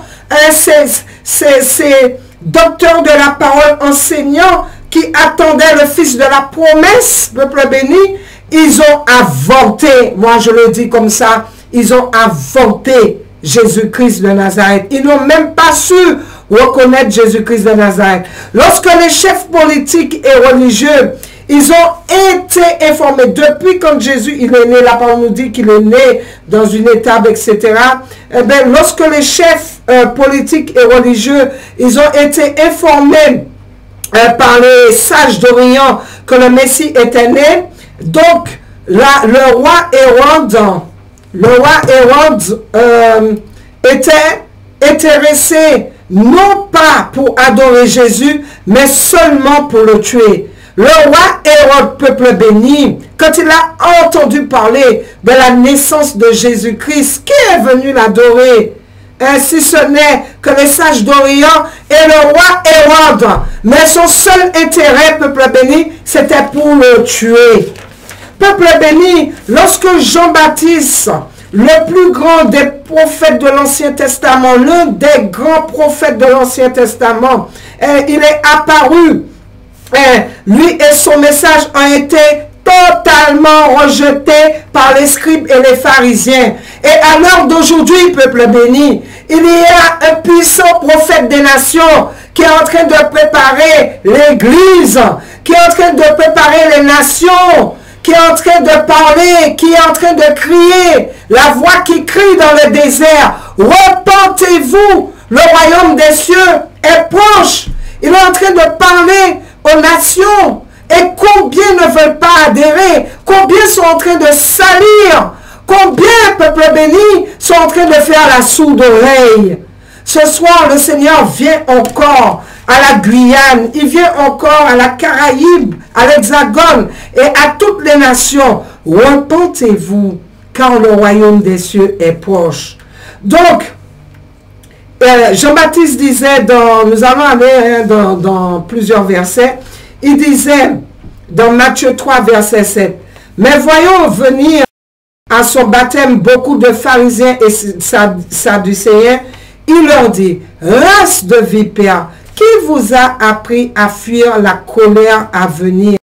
ces docteurs de la parole enseignants qui attendaient le fils de la promesse, peuple béni, ils ont inventé, moi je le dis comme ça, ils ont inventé Jésus-Christ de Nazareth. Ils n'ont même pas su reconnaître Jésus-Christ de Nazareth. Lorsque les chefs politiques et religieux, ils ont été informés, depuis quand Jésus il est né, la parole nous dit qu'il est né dans une étable, etc. Eh bien, lorsque les chefs politiques et religieux, ils ont été informés par les sages d'Orient que le Messie était né, donc le roi Hérode était intéressé non pas pour adorer Jésus, mais seulement pour le tuer. Le roi Hérode, peuple béni, quand il a entendu parler de la naissance de Jésus-Christ, qui est venu l'adorer? Si ce n'est que les sages d'Orient et le roi Hérode. Mais son seul intérêt, peuple béni, c'était pour le tuer. Peuple béni, lorsque Jean-Baptiste, le plus grand des prophètes de l'Ancien Testament, l'un des grands prophètes de l'Ancien Testament, il est apparu, lui et son message ont été totalement rejetés par les scribes et les pharisiens. Et à l'heure d'aujourd'hui, peuple béni, il y a un puissant prophète des nations qui est en train de préparer l'Église, qui est en train de préparer les nations, qui est en train de parler, qui est en train de crier, la voix qui crie dans le désert. Repentez-vous, le royaume des cieux est proche. Il est en train de parler aux nations. Et combien ne veulent pas adhérer? Combien sont en train de salir? Combien, peuple béni, sont en train de faire la sourde oreille? Ce soir, le Seigneur vient encore à la Guyane, il vient encore à la Caraïbe, à l'Hexagone et à toutes les nations. Repentez-vous, car le royaume des cieux est proche. Donc, Jean-Baptiste disait, nous allons aller dans plusieurs versets, il disait dans Matthieu 3, verset 7, « Mais voyons venir à son baptême beaucoup de pharisiens et sadducéens, il leur dit, « Race de vipères, qui vous a appris à fuir la colère à venir? »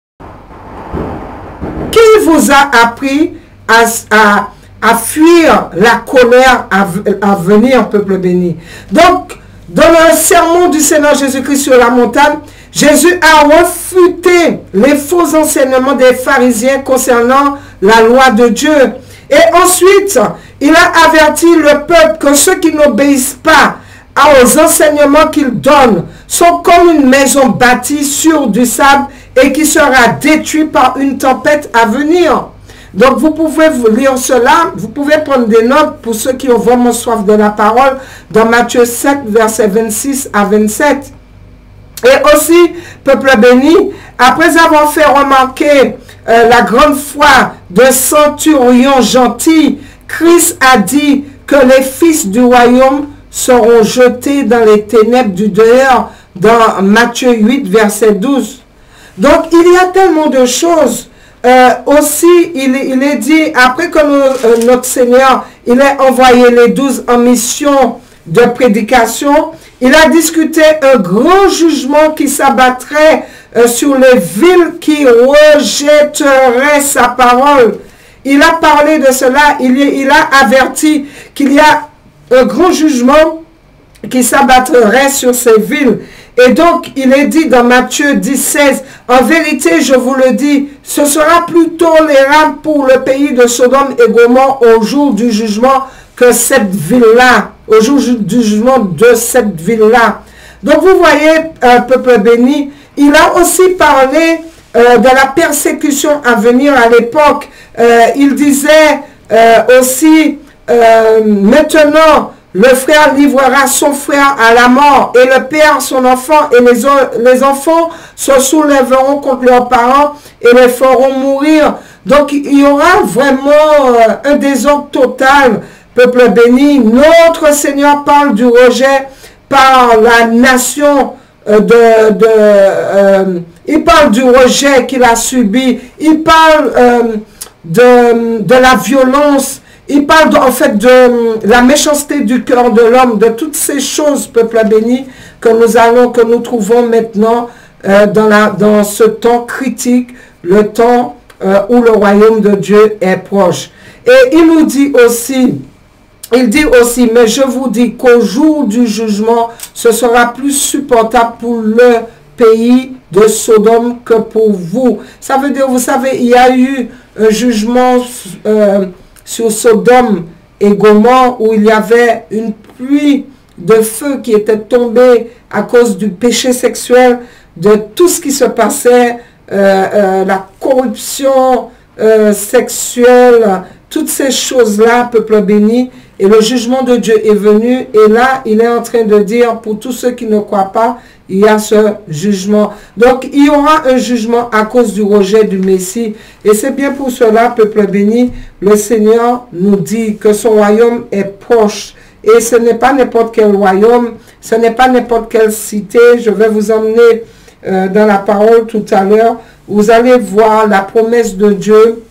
Qui vous a appris à fuir la colère à venir, peuple béni? Donc, dans le sermon du Seigneur Jésus-Christ sur la montagne, Jésus a refuté les faux enseignements des pharisiens concernant la loi de Dieu. Et ensuite, il a averti le peuple que ceux qui n'obéissent pas aux enseignements qu'il donne sont comme une maison bâtie sur du sable et qui sera détruite par une tempête à venir. Donc vous pouvez vous lire cela, vous pouvez prendre des notes pour ceux qui ont vraiment soif de la parole dans Matthieu 7, versets 26 à 27. Et aussi, peuple béni, après avoir fait remarquer la grande foi de centurion gentil, Christ a dit que les fils du royaume seront jetés dans les ténèbres du dehors, dans Matthieu 8, verset 12. Donc, il y a tellement de choses. Aussi, il est dit, après que notre Seigneur, il a envoyé les 12 en mission de prédication, il a discuté un grand jugement qui s'abattrait sur les villes qui rejetteraient sa parole. Il a parlé de cela, il a averti qu'il y a un grand jugement qui s'abattrait sur ces villes. Et donc, il est dit dans Matthieu 10, 16, « En vérité, je vous le dis, ce sera plus tolérable pour le pays de Sodome et Gomorrhe au jour du jugement que cette ville-là, au jour du jugement de cette ville-là. » Donc, vous voyez, peuple béni, il a aussi parlé de la persécution à venir à l'époque. Il disait aussi, maintenant, le frère livrera son frère à la mort et le père son enfant et les enfants se soulèveront contre leurs parents et les feront mourir. Donc il y aura vraiment un désordre total, peuple béni. Notre Seigneur parle du rejet par la nation il parle du rejet qu'il a subi. Il parle de la violence. Il parle en fait de la méchanceté du cœur de l'homme, de toutes ces choses, peuple béni, que nous trouvons maintenant dans ce temps critique, le temps où le royaume de Dieu est proche. Et il nous dit aussi, mais je vous dis qu'au jour du jugement, ce sera plus supportable pour le pays de Sodome que pour vous. Ça veut dire, vous savez, il y a eu un jugement sur Sodome et Gomorrhe où il y avait une pluie de feu qui était tombée à cause du péché sexuel, de tout ce qui se passait, la corruption, sexuelle, toutes ces choses-là, peuple béni, et le jugement de Dieu est venu, et là, il est en train de dire, pour tous ceux qui ne croient pas, il y a ce jugement. Donc, il y aura un jugement à cause du rejet du Messie, et c'est bien pour cela, peuple béni, le Seigneur nous dit que son royaume est proche, et ce n'est pas n'importe quel royaume, ce n'est pas n'importe quelle cité. Je vais vous emmener dans la parole tout à l'heure. Vous allez voir la promesse de Dieu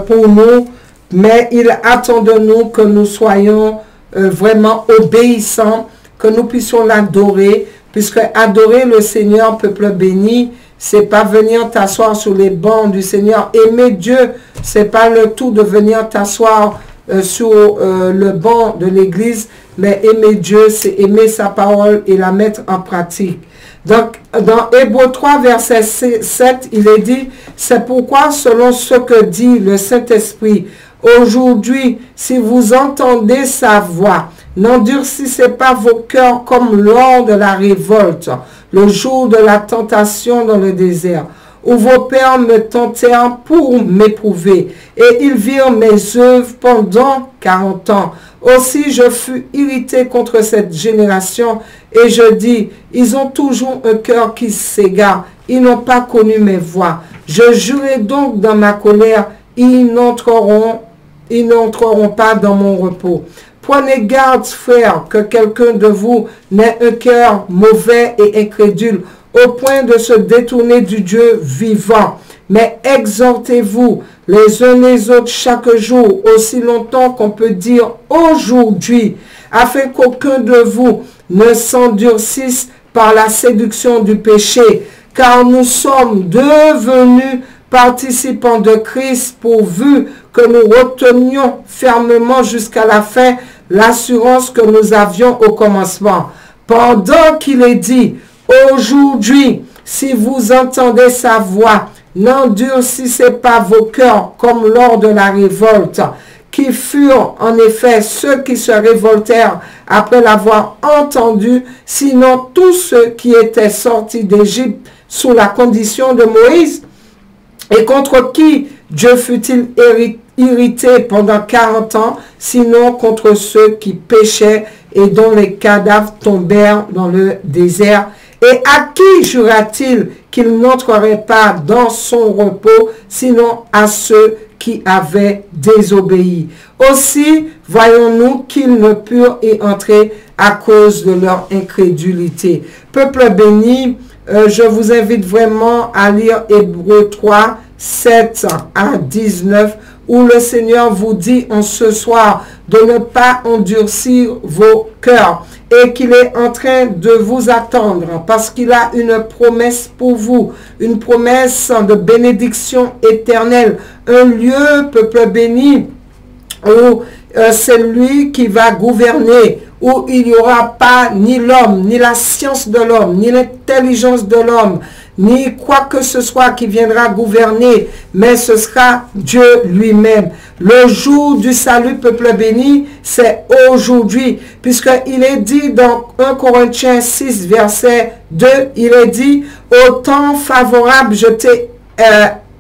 pour nous, mais il attend de nous que nous soyons vraiment obéissants, que nous puissions l'adorer, puisque adorer le Seigneur, peuple béni, c'est pas venir t'asseoir sur les bancs du Seigneur. Aimer Dieu, c'est pas le tout de venir t'asseoir sur le banc de l'église, mais aimer Dieu, c'est aimer sa parole et la mettre en pratique. Donc, dans Hébreux 3, verset 7, il est dit, c'est pourquoi, selon ce que dit le Saint-Esprit, aujourd'hui, si vous entendez sa voix, n'endurcissez pas vos cœurs comme lors de la révolte, le jour de la tentation dans le désert, où vos pères me tentèrent pour m'éprouver, et ils virent mes œuvres pendant 40 ans. Aussi je fus irrité contre cette génération, et je dis, ils ont toujours un cœur qui s'égare, ils n'ont pas connu mes voies. Je jurai donc dans ma colère, ils n'entreront pas dans mon repos. Prenez garde, frères, que quelqu'un de vous n'ait un cœur mauvais et incrédule, au point de se détourner du Dieu vivant. Mais exhortez-vous les uns les autres chaque jour, aussi longtemps qu'on peut dire aujourd'hui, afin qu'aucun de vous ne s'endurcisse par la séduction du péché, car nous sommes devenus participants de Christ, pourvu que nous retenions fermement jusqu'à la fin l'assurance que nous avions au commencement. Pendant qu'il est dit, aujourd'hui, si vous entendez sa voix, n'endurcissez pas vos cœurs comme lors de la révolte, qui furent en effet ceux qui se révoltèrent après l'avoir entendu, sinon tous ceux qui étaient sortis d'Égypte sous la condition de Moïse, et contre qui Dieu fut-il irrité pendant 40 ans, sinon contre ceux qui péchaient et dont les cadavres tombèrent dans le désert. Et à qui jura-t-il qu'il n'entrerait pas dans son repos, sinon à ceux qui avaient désobéi? Aussi, voyons-nous qu'ils ne purent y entrer à cause de leur incrédulité. Peuple béni, je vous invite vraiment à lire Hébreux 3, 7 à 19, où le Seigneur vous dit en ce soir de ne pas endurcir vos cœurs et qu'il est en train de vous attendre parce qu'il a une promesse pour vous, une promesse de bénédiction éternelle, un lieu, peuple béni, où c'est lui qui va gouverner, où il n'y aura pas ni l'homme, ni la science de l'homme, ni l'intelligence de l'homme, ni quoi que ce soit qui viendra gouverner, mais ce sera Dieu lui-même. Le jour du salut, peuple béni, c'est aujourd'hui, puisqu'il est dit dans 1 Corinthiens 6, verset 2, il est dit, au temps favorable, je t'ai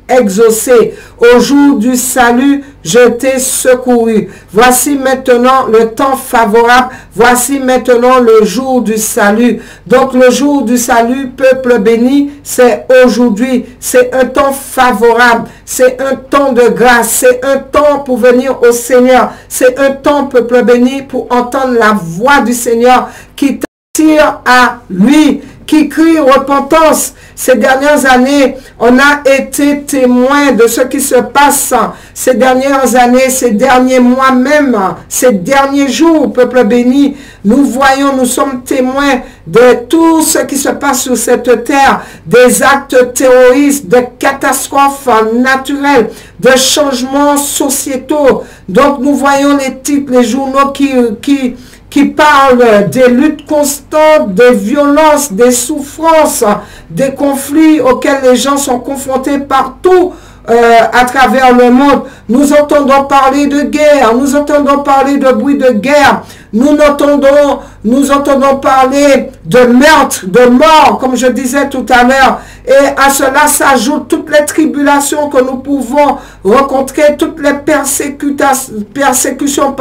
exaucé. Au jour du salut, je t'ai secouru. Voici maintenant le temps favorable. Voici maintenant le jour du salut. Donc le jour du salut, peuple béni, c'est aujourd'hui. C'est un temps favorable. C'est un temps de grâce. C'est un temps pour venir au Seigneur. C'est un temps, peuple béni, pour entendre la voix du Seigneur qui t'attire à lui, qui crie repentance. Ces dernières années, on a été témoins de ce qui se passe ces dernières années, ces derniers mois même, ces derniers jours, peuple béni. Nous voyons, nous sommes témoins de tout ce qui se passe sur cette terre, des actes terroristes, de catastrophes naturelles, de changements sociétaux. Donc nous voyons les titres, les journaux qui parlent des luttes constantes, des violences, des souffrances, des conflits auxquels les gens sont confrontés partout à travers le monde. Nous entendons parler de guerre, nous entendons parler de bruit de guerre. nous entendons parler de meurtre, de mort, comme je disais tout à l'heure. Et à cela s'ajoutent toutes les tribulations que nous pouvons rencontrer, toutes les persécutions,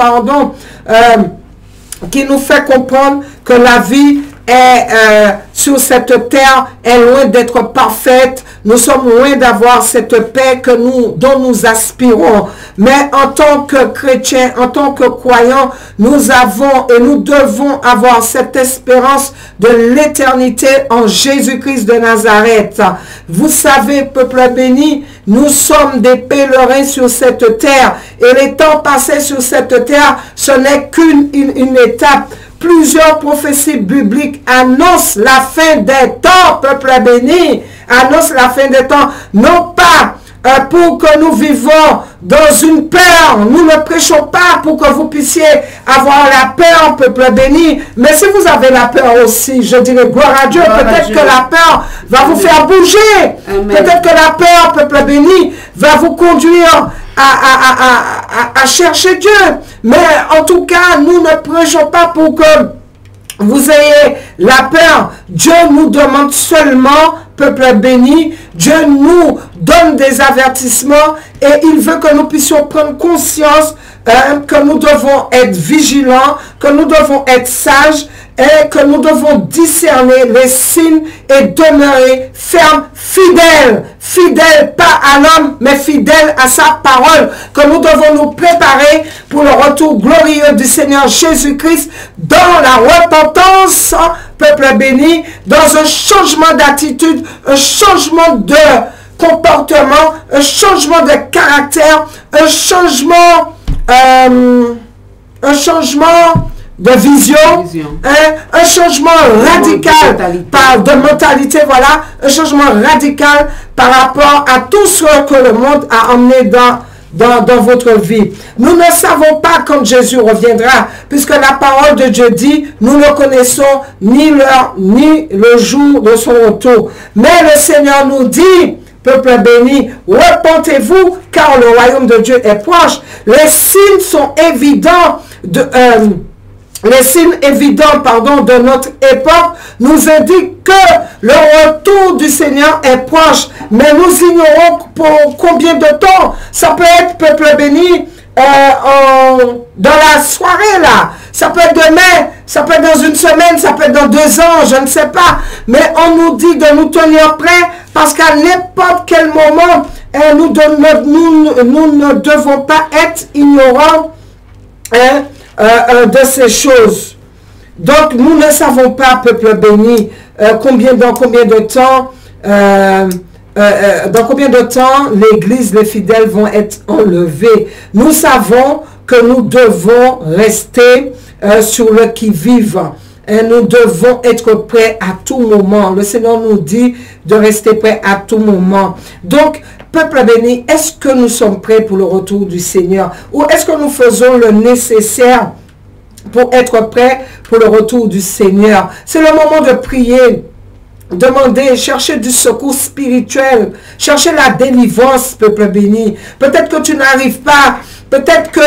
qui nous fait comprendre que la vie sur cette terre est loin d'être parfaite. Nous sommes loin d'avoir cette paix dont nous aspirons. Mais en tant que chrétiens, en tant que croyants, nous avons et nous devons avoir cette espérance de l'éternité en Jésus-Christ de Nazareth. Vous savez, peuple béni, nous sommes des pèlerins sur cette terre. Et les temps passés sur cette terre, ce n'est qu'une étape. Plusieurs prophéties bibliques annoncent la fin des temps, peuple béni, annoncent la fin des temps, non pas pour que nous vivons dans une peur. Nous ne prêchons pas pour que vous puissiez avoir la peur, peuple béni, mais si vous avez la peur aussi, je dirais gloire à Dieu, peut-être que la peur va vous faire bouger, peut-être que la peur, peuple béni, va vous conduire à chercher Dieu. Mais en tout cas, nous ne prêchons pas pour que vous ayez la peur. Dieu nous demande seulement, peuple béni, Dieu nous donne des avertissements et il veut que nous puissions prendre conscience que nous devons être vigilants, que nous devons être sages et que nous devons discerner les signes et demeurer fermes, fidèles. Fidèles pas à l'homme, mais fidèles à sa parole. Que nous devons nous préparer pour le retour glorieux du Seigneur Jésus-Christ dans la repentance, peuple béni, dans un changement d'attitude, un changement de comportement, un changement de caractère, un changement de vision, un changement radical de mentalité, voilà, un changement radical par rapport à tout ce que le monde a emmené dans votre vie. Nous ne savons pas quand Jésus reviendra, puisque la parole de Dieu dit, nous ne connaissons ni l'heure ni le jour de son retour. Mais le Seigneur nous dit, peuple béni, repentez-vous, car le royaume de Dieu est proche. Les signes sont évidents de notre époque nous indiquent que le retour du Seigneur est proche. Mais nous ignorons pour combien de temps. Ça peut être, peuple béni, dans la soirée là. Ça peut être demain, ça peut être dans une semaine, ça peut être dans 2 ans, je ne sais pas. Mais on nous dit de nous tenir prêts parce qu'à n'importe quel moment, nous ne devons pas être ignorants de ces choses. Donc nous ne savons pas, peuple béni, dans combien de temps l'église, les fidèles vont être enlevés. Nous savons que nous devons rester sur le qui-vive. Nous devons être prêts à tout moment. Le Seigneur nous dit de rester prêts à tout moment. Donc, peuple béni, est-ce que nous sommes prêts pour le retour du Seigneur? Ou est-ce que nous faisons le nécessaire pour être prêts pour le retour du Seigneur? C'est le moment de prier, demander, chercher du secours spirituel, chercher la délivrance, peuple béni. Peut-être que tu n'arrives pas, peut-être que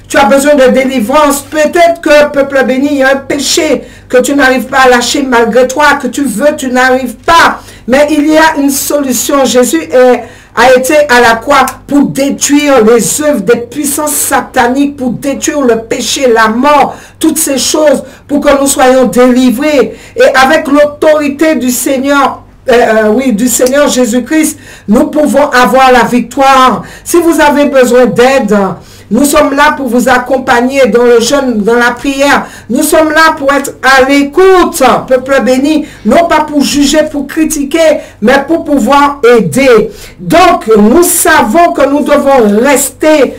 tu as besoin de délivrance, peut-être que, peuple béni, il y a un péché que tu n'arrives pas à lâcher malgré toi, que tu veux, tu n'arrives pas. Mais il y a une solution. Jésus a été à la croix pour détruire les œuvres des puissances sataniques, pour détruire le péché, la mort, toutes ces choses, pour que nous soyons délivrés. Et avec l'autorité du Seigneur, du Seigneur Jésus-Christ, nous pouvons avoir la victoire. Si vous avez besoin d'aide, nous sommes là pour vous accompagner dans le jeûne, dans la prière. Nous sommes là pour être à l'écoute, peuple béni. Non pas pour juger, pour critiquer, mais pour pouvoir aider. Donc, nous savons que nous devons rester,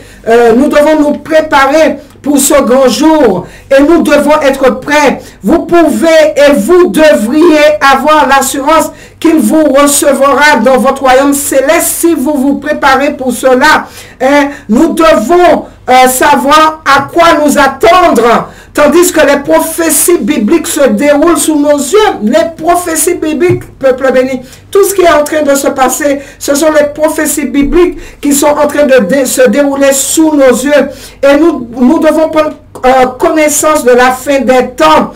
nous devons nous préparer pour ce grand jour. Et nous devons être prêts. Vous pouvez et vous devriez avoir l'assurance qu'il vous recevra dans votre royaume céleste si vous vous préparez pour cela. Et nous devons savoir à quoi nous attendre. tandis que les prophéties bibliques se déroulent sous nos yeux. Les prophéties bibliques, peuple béni, tout ce qui est en train de se passer, ce sont les prophéties bibliques qui sont en train de se dérouler sous nos yeux. Et nous devons prendre connaissance de la fin des temps.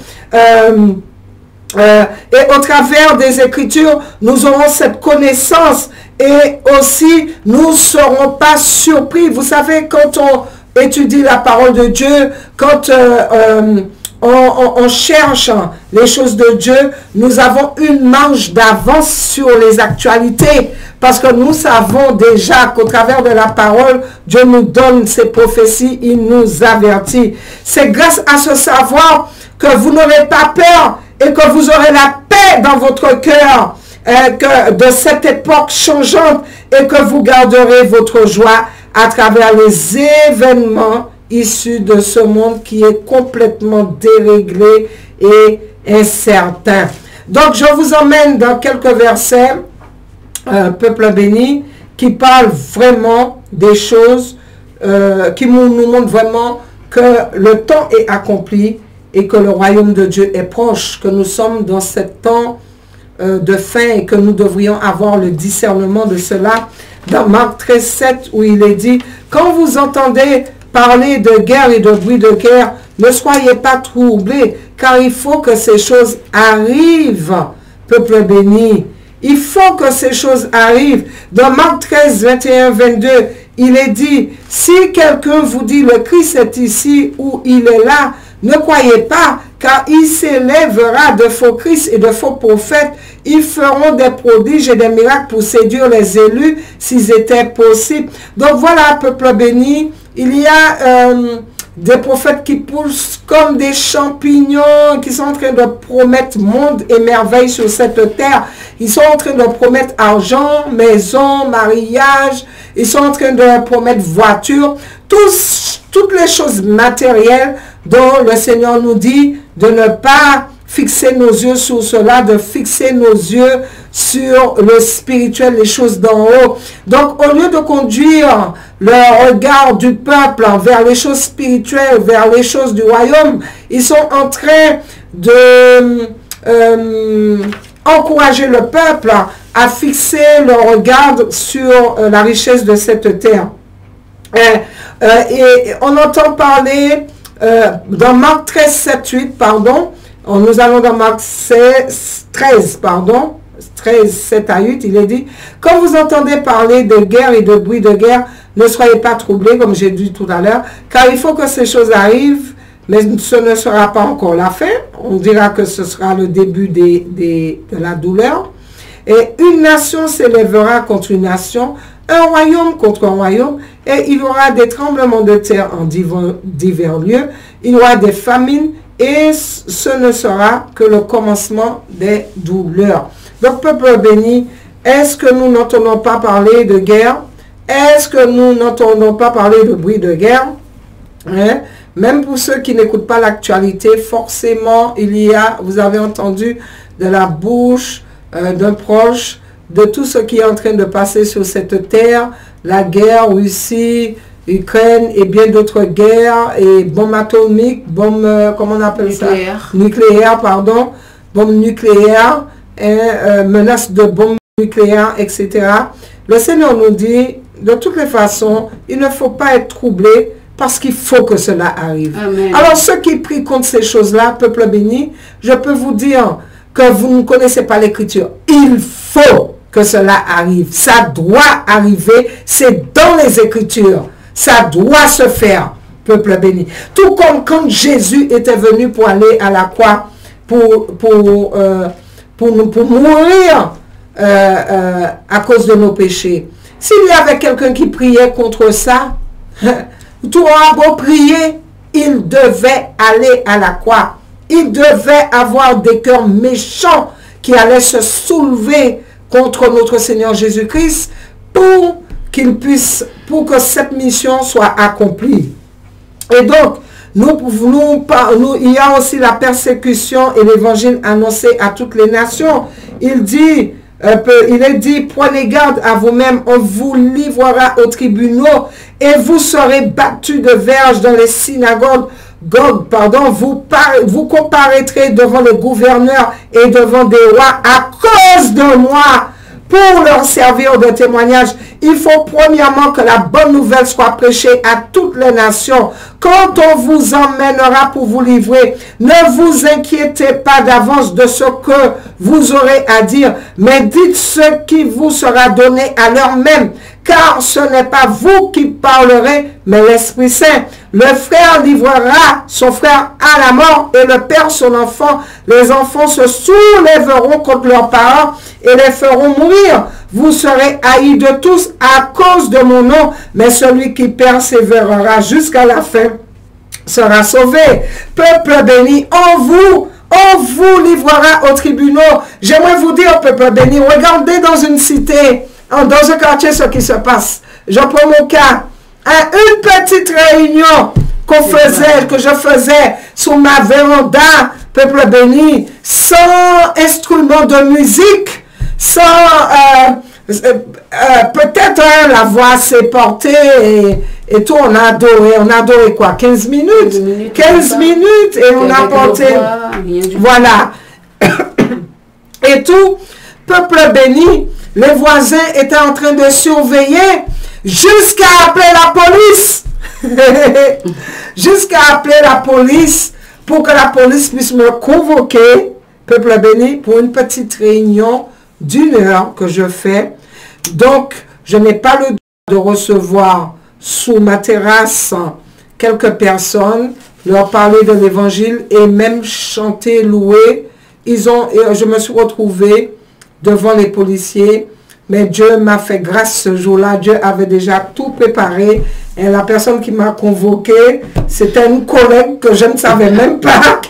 Et au travers des Écritures, nous aurons cette connaissance et aussi nous ne serons pas surpris. Vous savez, quand on étudie la parole de Dieu, quand on cherche les choses de Dieu, nous avons une marge d'avance sur les actualités parce que nous savons déjà qu'au travers de la parole, Dieu nous donne ses prophéties, il nous avertit. C'est grâce à ce savoir que vous n'aurez pas peur et que vous aurez la paix dans votre cœur de cette époque changeante et que vous garderez votre joie à travers les événements issus de ce monde qui est complètement déréglé et incertain. Donc, je vous emmène dans quelques versets, peuple béni, qui parlent vraiment des choses, qui nous montrent vraiment que le temps est accompli et que le royaume de Dieu est proche, que nous sommes dans ce temps de fin et que nous devrions avoir le discernement de cela. Dans Marc 13, 7, où il est dit, quand vous entendez parler de guerre et de bruit de guerre, ne soyez pas troublés, car il faut que ces choses arrivent, peuple béni. Il faut que ces choses arrivent. Dans Marc 13, 21, 22, il est dit, si quelqu'un vous dit le Christ est ici ou il est là, ne croyez pas, car il s'élèvera de faux Christ et de faux prophètes. Ils feront des prodiges et des miracles pour séduire les élus, s'ils étaient possibles. Donc voilà, peuple béni, il y a des prophètes qui poussent comme des champignons, qui sont en train de promettre monde et merveille sur cette terre. Ils sont en train de promettre argent, maison, mariage. Ils sont en train de promettre voiture. Toutes les choses matérielles dont le Seigneur nous dit de ne pas fixer nos yeux sur cela, de fixer nos yeux sur le spirituel, les choses d'en haut. Donc, au lieu de conduire le regard du peuple vers les choses spirituelles, vers les choses du royaume, ils sont en train de encourager le peuple à fixer leur regard sur la richesse de cette terre. Et on entend parler dans Marc 13, 7, 8, pardon, nous allons dans Marc 13, pardon, 13, 7 à 8, il est dit, quand vous entendez parler de guerre et de bruit de guerre, ne soyez pas troublés, comme j'ai dit tout à l'heure, car il faut que ces choses arrivent, mais ce ne sera pas encore la fin. On dira que ce sera le début de la douleur. Et une nation s'élèvera contre une nation, un royaume contre un royaume, et il y aura des tremblements de terre en divers lieux, il y aura des famines, et ce ne sera que le commencement des douleurs. Donc, peuple béni, est-ce que nous n'entendons pas parler de guerre? Est-ce que nous n'entendons pas parler de bruit de guerre? Hein? Même pour ceux qui n'écoutent pas l'actualité, forcément, il y a, vous avez entendu de la bouche d'un proche, de tout ce qui est en train de passer sur cette terre, la guerre, Russie, Ukraine et bien d'autres guerres, et bombes atomiques, bombes, comment on appelle nucléaire. Ça? Nucléaire, pardon, bombes nucléaires, menaces de bombes nucléaires, etc. Le Seigneur nous dit, de toutes les façons, il ne faut pas être troublé parce qu'il faut que cela arrive. Amen. Alors, ceux qui prient contre ces choses-là, peuple béni, je peux vous dire que vous ne connaissez pas l'Écriture. Il faut que cela arrive. Ça doit arriver. C'est dans les Écritures. Ça doit se faire, peuple béni. Tout comme quand Jésus était venu pour aller à la croix, pour mourir à cause de nos péchés. S'il y avait quelqu'un qui priait contre ça, tout aura beau prier, il devait aller à la croix. Il devait avoir des cœurs méchants qui allaient se soulever contre notre Seigneur Jésus-Christ pour que cette mission soit accomplie. Et donc, il y a aussi la persécution et l'évangile annoncé à toutes les nations. Il est dit, prenez garde à vous-même, on vous livrera aux tribunaux et vous serez battus de verges dans les synagogues Gog, pardon, vous comparaîtrez devant les gouverneurs et devant des rois à cause de moi, pour leur servir de témoignage. Il faut premièrement que la bonne nouvelle soit prêchée à toutes les nations. Quand on vous emmènera pour vous livrer, ne vous inquiétez pas d'avance de ce que vous aurez à dire, mais dites ce qui vous sera donné à l'heure même, car ce n'est pas vous qui parlerez, mais l'Esprit Saint. Le frère livrera son frère à la mort et le père son enfant. Les enfants se soulèveront contre leurs parents et les feront mourir. Vous serez haïs de tous à cause de mon nom, mais celui qui persévérera jusqu'à la fin sera sauvé. Peuple béni, on vous livrera aux tribunaux. J'aimerais vous dire, peuple béni, regardez dans une cité, dans un quartier, ce qui se passe. Je prends mon cas. Une petite réunion que je faisais sous ma véranda, peuple béni, sans instrument de musique, sans peut-être la voix s'est portée et tout, on a adoré quoi, 15 minutes, 15 minutes et on a porté, voilà, et tout, peuple béni, les voisins étaient en train de surveiller jusqu'à appeler la police. Jusqu'à appeler la police pour que la police puisse me convoquer, peuple béni, pour une petite réunion d'1 heure que je fais. Donc, je n'ai pas le droit de recevoir sous ma terrasse quelques personnes, leur parler de l'évangile et même chanter, louer. Je me suis retrouvée devant les policiers. Mais Dieu m'a fait grâce ce jour-là. Dieu avait déjà tout préparé. Et la personne qui m'a convoqué, c'était une collègue que je ne savais même pas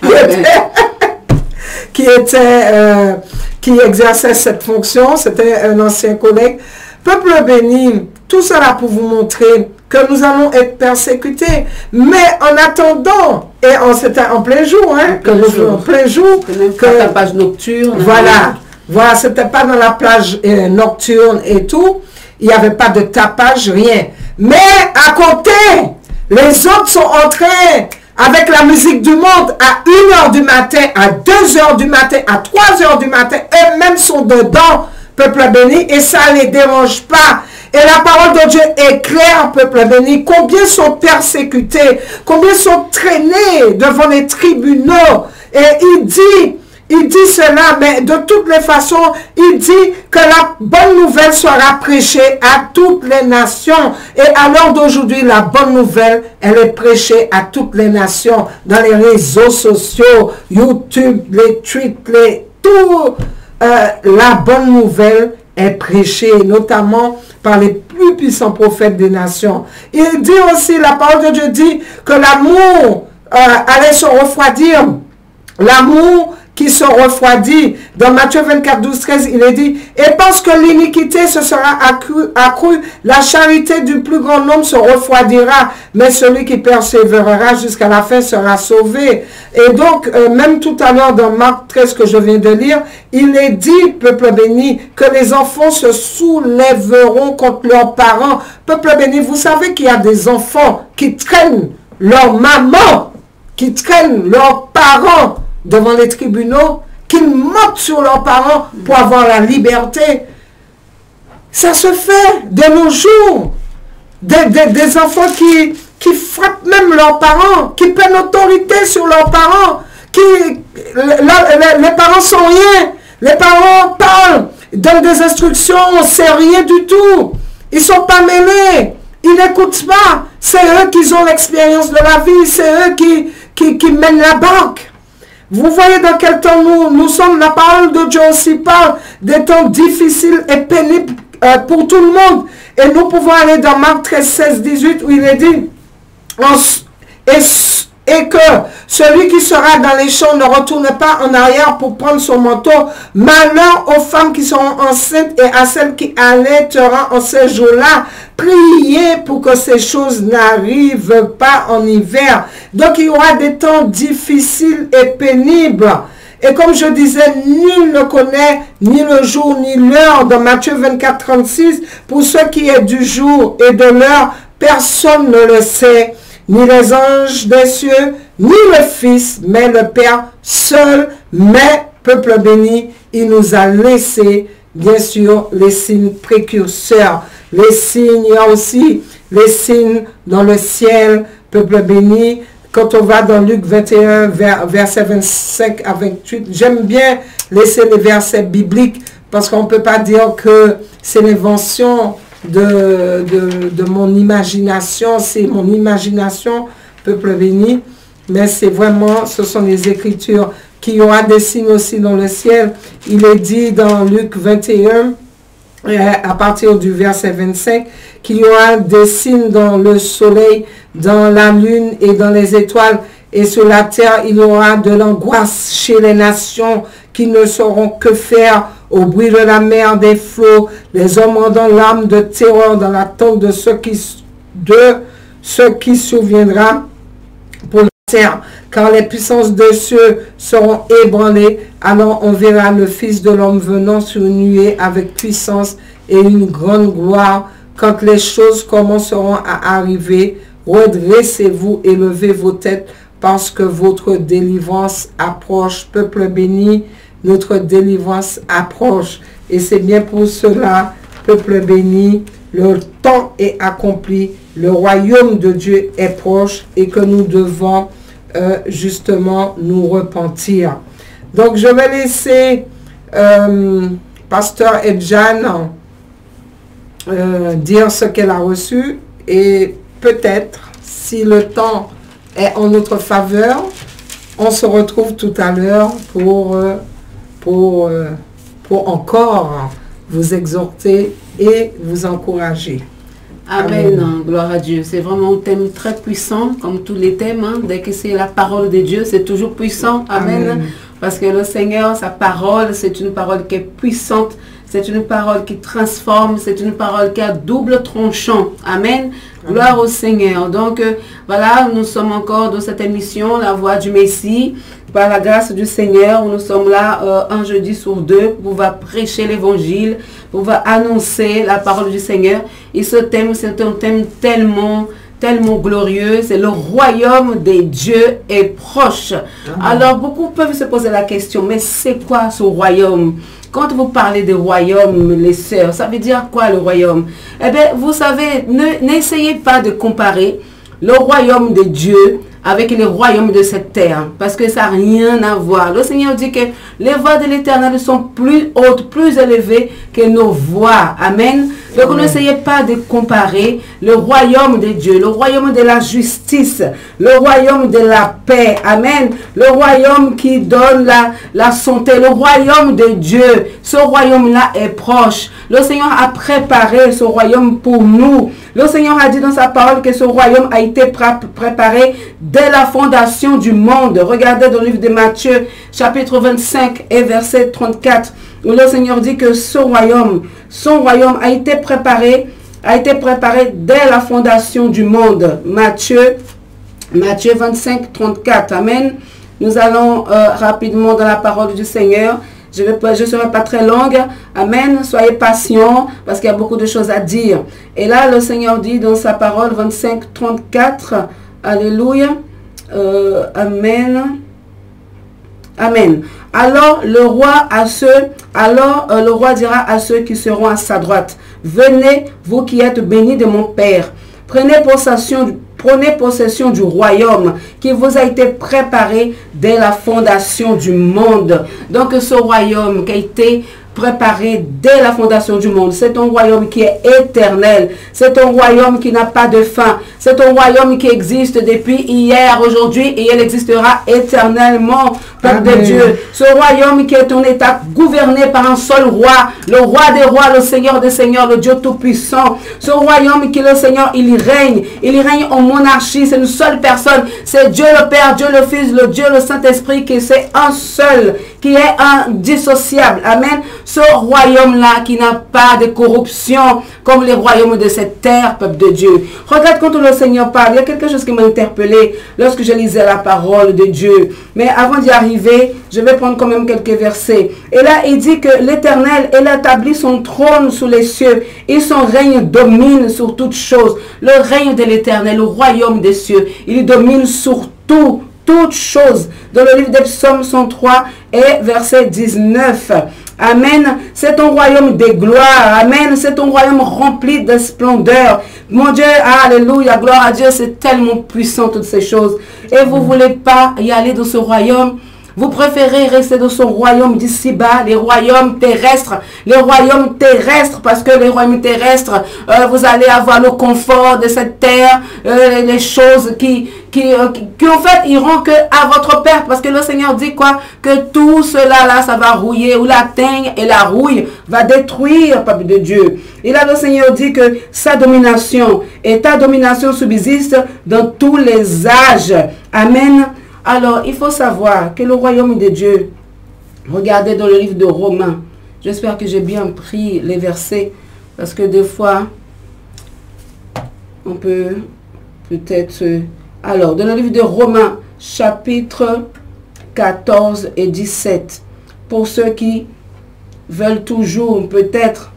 qui exerçait cette fonction. C'était un ancien collègue. Peuple béni, tout cela pour vous montrer que nous allons être persécutés. Mais en attendant, et c'était en plein jour, hein, en plein jour, que la page nocturne. Voilà. Voilà, c'était pas dans la plage nocturne et tout. Il n'y avait pas de tapage, rien. Mais à côté, les autres sont entrés avec la musique du monde à 1 heure du matin, à 2 heures du matin, à 3 heures du matin. Eux-mêmes sont dedans, peuple béni, et ça ne les dérange pas. Et la parole de Dieu est claire, peuple béni. Combien sont persécutés, combien sont traînés devant les tribunaux. Et il dit cela, mais de toutes les façons, il dit que la bonne nouvelle sera prêchée à toutes les nations. Et à l'heure d'aujourd'hui, la bonne nouvelle, elle est prêchée à toutes les nations, dans les réseaux sociaux, YouTube, les tweets, tout. La bonne nouvelle est prêchée, notamment par les plus puissants prophètes des nations. Il dit aussi, la parole de Dieu dit que l'amour allait se refroidir. L'amour qui se refroidit. Dans Matthieu 24, 12, 13, il est dit, et parce que l'iniquité se sera accrue, la charité du plus grand nombre se refroidira, mais celui qui persévérera jusqu'à la fin sera sauvé. Et donc, même tout à l'heure dans Marc 13 que je viens de lire, il est dit, peuple béni, que les enfants se soulèveront contre leurs parents. Peuple béni, vous savez qu'il y a des enfants qui traînent leur maman, qui traînent leurs parents devant les tribunaux, qui montent sur leurs parents pour avoir la liberté. Ça se fait de nos jours. Des enfants qui frappent même leurs parents, qui prennent autorité sur leurs parents, les parents sont rien. Les parents parlent, donnent des instructions, on ne sait rien du tout. Ils ne sont pas mêlés. Ils n'écoutent pas. C'est eux qui ont l'expérience de la vie. C'est eux qui mènent la barque. Vous voyez dans quel temps nous sommes. La parole de Dieu aussi parle des temps difficiles et pénibles pour tout le monde. Et nous pouvons aller dans Marc 13, 16, 18 où il est dit et que celui qui sera dans les champs ne retourne pas en arrière pour prendre son manteau. Malheur aux femmes qui seront enceintes et à celles qui allaiteront en ces jours-là. Priez pour que ces choses n'arrivent pas en hiver. Donc il y aura des temps difficiles et pénibles. Et comme je disais, nul ne connaît ni le jour ni l'heure. Dans Matthieu 24, 36, pour ce qui est du jour et de l'heure, personne ne le sait, ni les anges des cieux, ni le Fils, mais le Père seul. Mais, peuple béni, il nous a laissé, bien sûr, les signes précurseurs. Les signes, il y a aussi les signes dans le ciel, peuple béni. Quand on va dans Luc 21, verset 25 à 28, j'aime bien laisser les versets bibliques parce qu'on ne peut pas dire que c'est l'invention de mon imagination, c'est mon imagination, peuple béni, mais c'est vraiment, ce sont les Écritures, qu'il y aura des signes aussi dans le ciel. Il est dit dans Luc 21, à partir du verset 25, qu'il y aura des signes dans le soleil, dans la lune et dans les étoiles, et sur la terre, il y aura de l'angoisse chez les nations qui ne sauront que faire au bruit de la mer, des flots, les hommes dans l'âme de terreur dans l'attente de ce qui surviendra pour la terre, car les puissances de cieux seront ébranlées. Alors on verra le Fils de l'homme venant sur une nuée avec puissance et une grande gloire. Quand les choses commenceront à arriver, redressez-vous et levez vos têtes, parce que votre délivrance approche. Peuple béni, notre délivrance approche. Et c'est bien pour cela, peuple béni, le temps est accompli, le royaume de Dieu est proche et que nous devons justement nous repentir. Donc je vais laisser Pasteur Edjan dire ce qu'elle a reçu, et peut-être, si le temps est en notre faveur, on se retrouve tout à l'heure pour encore vous exhorter et vous encourager. Amen. Amen. Gloire à Dieu. C'est vraiment un thème très puissant, comme tous les thèmes. Hein. Dès que c'est la parole de Dieu, c'est toujours puissant. Amen. Amen. Parce que le Seigneur, sa parole, c'est une parole qui est puissante. C'est une parole qui transforme. C'est une parole qui a double tranchant. Amen. Gloire au Seigneur. Donc, voilà, nous sommes encore dans cette émission, La Voix du Messie. Par la grâce du Seigneur, nous sommes là un jeudi sur deux pour pouvoir prêcher l'évangile, pour pouvoir annoncer la parole du Seigneur. Et ce thème, c'est un thème tellement glorieux. C'est le royaume des dieux est proche. Alors, beaucoup peuvent se poser la question, mais c'est quoi ce royaume? Quand vous parlez de royaume, les sœurs, ça veut dire quoi le royaume? Eh bien, vous savez, n'essayez pas de comparer le royaume de Dieu avec les royaumes de cette terre, parce que ça n'a rien à voir. Le Seigneur dit que les voies de l'Éternel sont plus hautes, plus élevées que nos voies. Amen. Donc n'essayez pas de comparer le royaume de Dieu, le royaume de la justice, le royaume de la paix. Amen. Le royaume qui donne la santé, le royaume de Dieu. Ce royaume-là est proche. Le Seigneur a préparé ce royaume pour nous. Le Seigneur a dit dans sa parole que ce royaume a été préparé dès la fondation du monde. Regardez dans le livre de Matthieu, chapitre 25 et verset 34, où le Seigneur dit que son royaume a été préparé dès la fondation du monde. Matthieu 25, 34. Amen. Nous allons rapidement dans la parole du Seigneur. Je ne serai pas très longue. Amen. Soyez patients parce qu'il y a beaucoup de choses à dire. Et là, le Seigneur dit dans sa parole 25, 34. Alléluia. Amen. Amen. Alors le roi dira à ceux qui seront à sa droite, venez, vous qui êtes bénis de mon Père, prenez possession du royaume qui vous a été préparé dès la fondation du monde. Donc ce royaume qui a été préparé dès la fondation du monde, c'est un royaume qui est éternel, c'est un royaume qui n'a pas de fin, c'est un royaume qui existe depuis hier, aujourd'hui, et il existera éternellement, peuple de Dieu. Ce royaume qui est un état gouverné par un seul roi, le roi des rois, le Seigneur des seigneurs, le Dieu tout-puissant. Ce royaume qui, le Seigneur, il règne en monarchie, c'est une seule personne, c'est Dieu le Père, Dieu le Fils, le Dieu le Saint-Esprit, qui c'est un seul qui est indissociable. Amen. Ce royaume-là qui n'a pas de corruption comme les royaumes de cette terre, peuple de Dieu. Regarde quand le Seigneur parle. Il y a quelque chose qui m'a interpellé lorsque je lisais la parole de Dieu. Mais avant d'y arriver, je vais prendre quand même quelques versets. Et là, il dit que l'Éternel, il établit son trône sous les cieux et son règne domine sur toutes choses. Le règne de l'Éternel, le royaume des cieux, il domine sur tout. Toutes choses. Dans le livre des Psaumes 103 et verset 19. Amen. C'est ton royaume de gloire. Amen. C'est ton royaume rempli de splendeur. Mon Dieu, alléluia, gloire à Dieu. C'est tellement puissant toutes ces choses. Et vous ne voulez pas y aller dans ce royaume. Vous préférez rester dans son royaume d'ici-bas, les royaumes terrestres. Les royaumes terrestres, parce que les royaumes terrestres, vous allez avoir le confort de cette terre, les choses qui en fait iront que à votre perte. Parce que le Seigneur dit quoi? Que tout cela là, ça va rouiller, ou la teigne et la rouille va détruire, peuple de Dieu. Et là, le Seigneur dit que sa domination et ta domination subsiste dans tous les âges. Amen. Alors, il faut savoir que le royaume de Dieu, regardez dans le livre de Romains, j'espère que j'ai bien pris les versets, parce que des fois, on peut peut-être... Alors, dans le livre de Romains, chapitre 14 et 17, pour ceux qui veulent toujours peut-être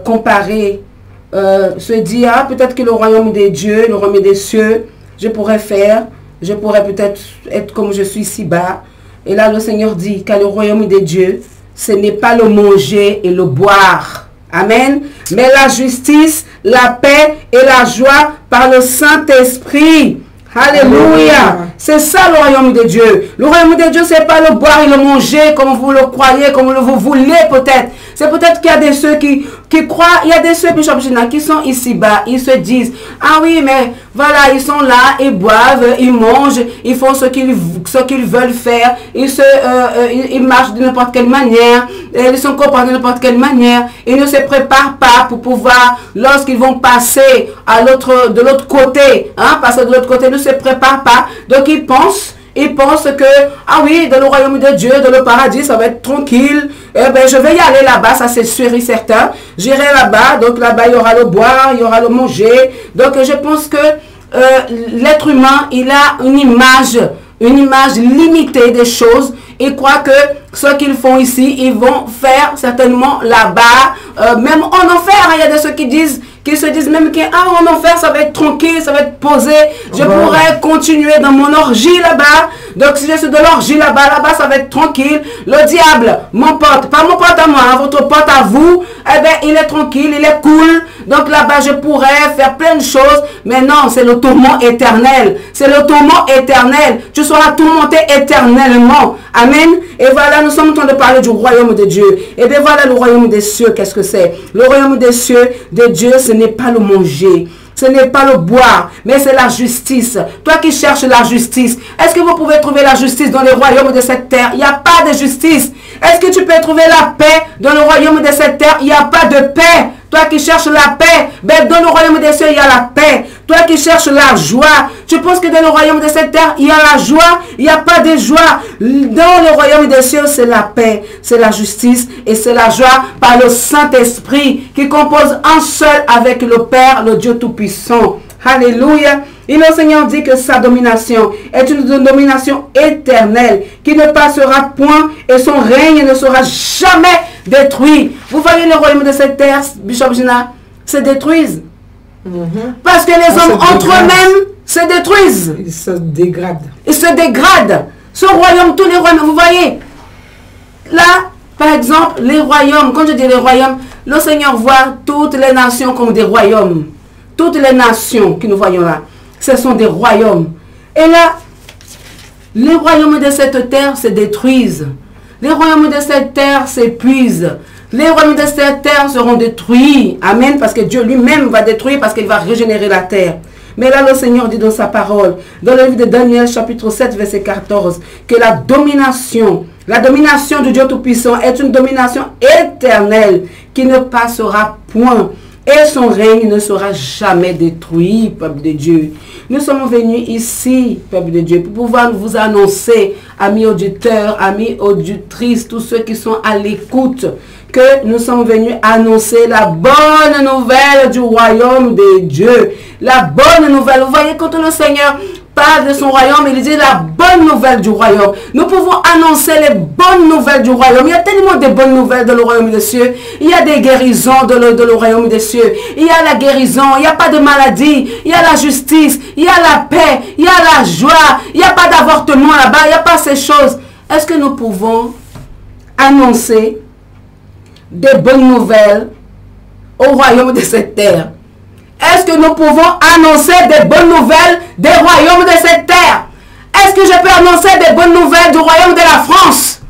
comparer, se dire, ah, peut-être que le royaume des dieux, le royaume des cieux, je pourrais peut-être être comme je suis ici-bas. Et là, le Seigneur dit qu'à le royaume des dieux, ce n'est pas le manger et le boire. Amen. Mais la justice, la paix et la joie par le Saint-Esprit. Alléluia. C'est ça le royaume de Dieu. Le royaume de Dieu, c'est pas le boire et le manger comme vous le croyez, comme vous voulez peut-être. C'est peut-être qu'il y a des ceux qui croient, il y a des ceux, Bishop Gina, qui sont ici-bas, ils se disent, ah oui, mais voilà, ils sont là, ils boivent, ils mangent, ils font ce qu'ils veulent faire, ils marchent de n'importe quelle manière, ils sont comportés de n'importe quelle manière, ils ne se préparent pas pour pouvoir, lorsqu'ils vont passer de l'autre côté, passer de l'autre côté, ne se préparent pas, donc ils pensent que, ah oui, dans le royaume de Dieu, dans le paradis, ça va être tranquille. Eh bien, je vais y aller là-bas, ça c'est sûr et certain. J'irai là-bas, donc là-bas, il y aura le boire, il y aura le manger. Donc, je pense que l'être humain, il a une image limitée des choses. Il croit que ce qu'ils font ici, ils vont faire certainement là-bas, même en enfer. Il y a des ceux qui se disent même en enfer, ça va être tranquille, ça va être posé. Je pourrais continuer dans mon orgie là-bas. Donc, si je suis de l'orgie là-bas, ça va être tranquille. Le diable, mon pote, pas mon pote à moi, votre pote à vous, eh bien, il est tranquille, il est cool. Donc, là-bas, je pourrais faire plein de choses. Mais non, c'est le tourment éternel. C'est le tourment éternel. Tu seras tourmenté éternellement. Amen. Et voilà, nous sommes en train de parler du royaume de Dieu. Et bien voilà le royaume des cieux, qu'est-ce que c'est? Le royaume des cieux de Dieu, ce n'est pas le manger. Ce n'est pas le boire, mais c'est la justice. Toi qui cherches la justice, est-ce que vous pouvez trouver la justice dans les royaumes de cette terre? Il n'y a pas de justice. Est-ce que tu peux trouver la paix dans le royaume de cette terre? Il n'y a pas de paix. Toi qui cherches la paix, ben dans le royaume des cieux, il y a la paix. Toi qui cherches la joie, tu penses que dans le royaume de cette terre, il y a la joie? Il n'y a pas de joie. Dans le royaume des cieux, c'est la paix, c'est la justice et c'est la joie par le Saint-Esprit qui compose un seul avec le Père, le Dieu Tout-Puissant. Alléluia. Et le Seigneur dit que sa domination est une domination éternelle qui ne passera point et son règne ne sera jamais détruit. Vous voyez le royaume de cette terre, Bishop Gina, se détruisent. Parce que les hommes entre eux-mêmes se détruisent. Ils se dégradent. Ils se dégradent. Ce royaume, tous les royaumes, vous voyez, là, par exemple, les royaumes, quand je dis les royaumes, le Seigneur voit toutes les nations comme des royaumes. Toutes les nations que nous voyons là, ce sont des royaumes. Et là, les royaumes de cette terre se détruisent. Les royaumes de cette terre s'épuisent. Les royaumes de cette terre seront détruits. Amen. Parce que Dieu lui-même va détruire, parce qu'il va régénérer la terre. Mais là, le Seigneur dit dans sa parole, dans le livre de Daniel, chapitre 7, verset 14, que la domination du Dieu Tout-Puissant est une domination éternelle qui ne passera point. et son règne ne sera jamais détruit, peuple de Dieu. Nous sommes venus ici, peuple de Dieu, pour pouvoir vous annoncer, amis auditeurs, amis auditrices, tous ceux qui sont à l'écoute, que nous sommes venus annoncer la bonne nouvelle du royaume de Dieu. La bonne nouvelle. Vous voyez, quand le Seigneur parle de son royaume, il dit la bonne nouvelle du royaume. Nous pouvons annoncer les bonnes nouvelles du royaume. Il y a tellement de bonnes nouvelles dans le royaume des cieux. Il y a des guérisons dans le royaume des cieux. Il y a la guérison, il n'y a pas de maladie, il y a la justice, il y a la paix, il y a la joie, il n'y a pas d'avortement là-bas, il n'y a pas ces choses. Est-ce que nous pouvons annoncer des bonnes nouvelles au royaume de cette terre? Est-ce que nous pouvons annoncer des bonnes nouvelles des royaumes de cette terre? Est-ce que je peux annoncer des bonnes nouvelles du royaume de la France?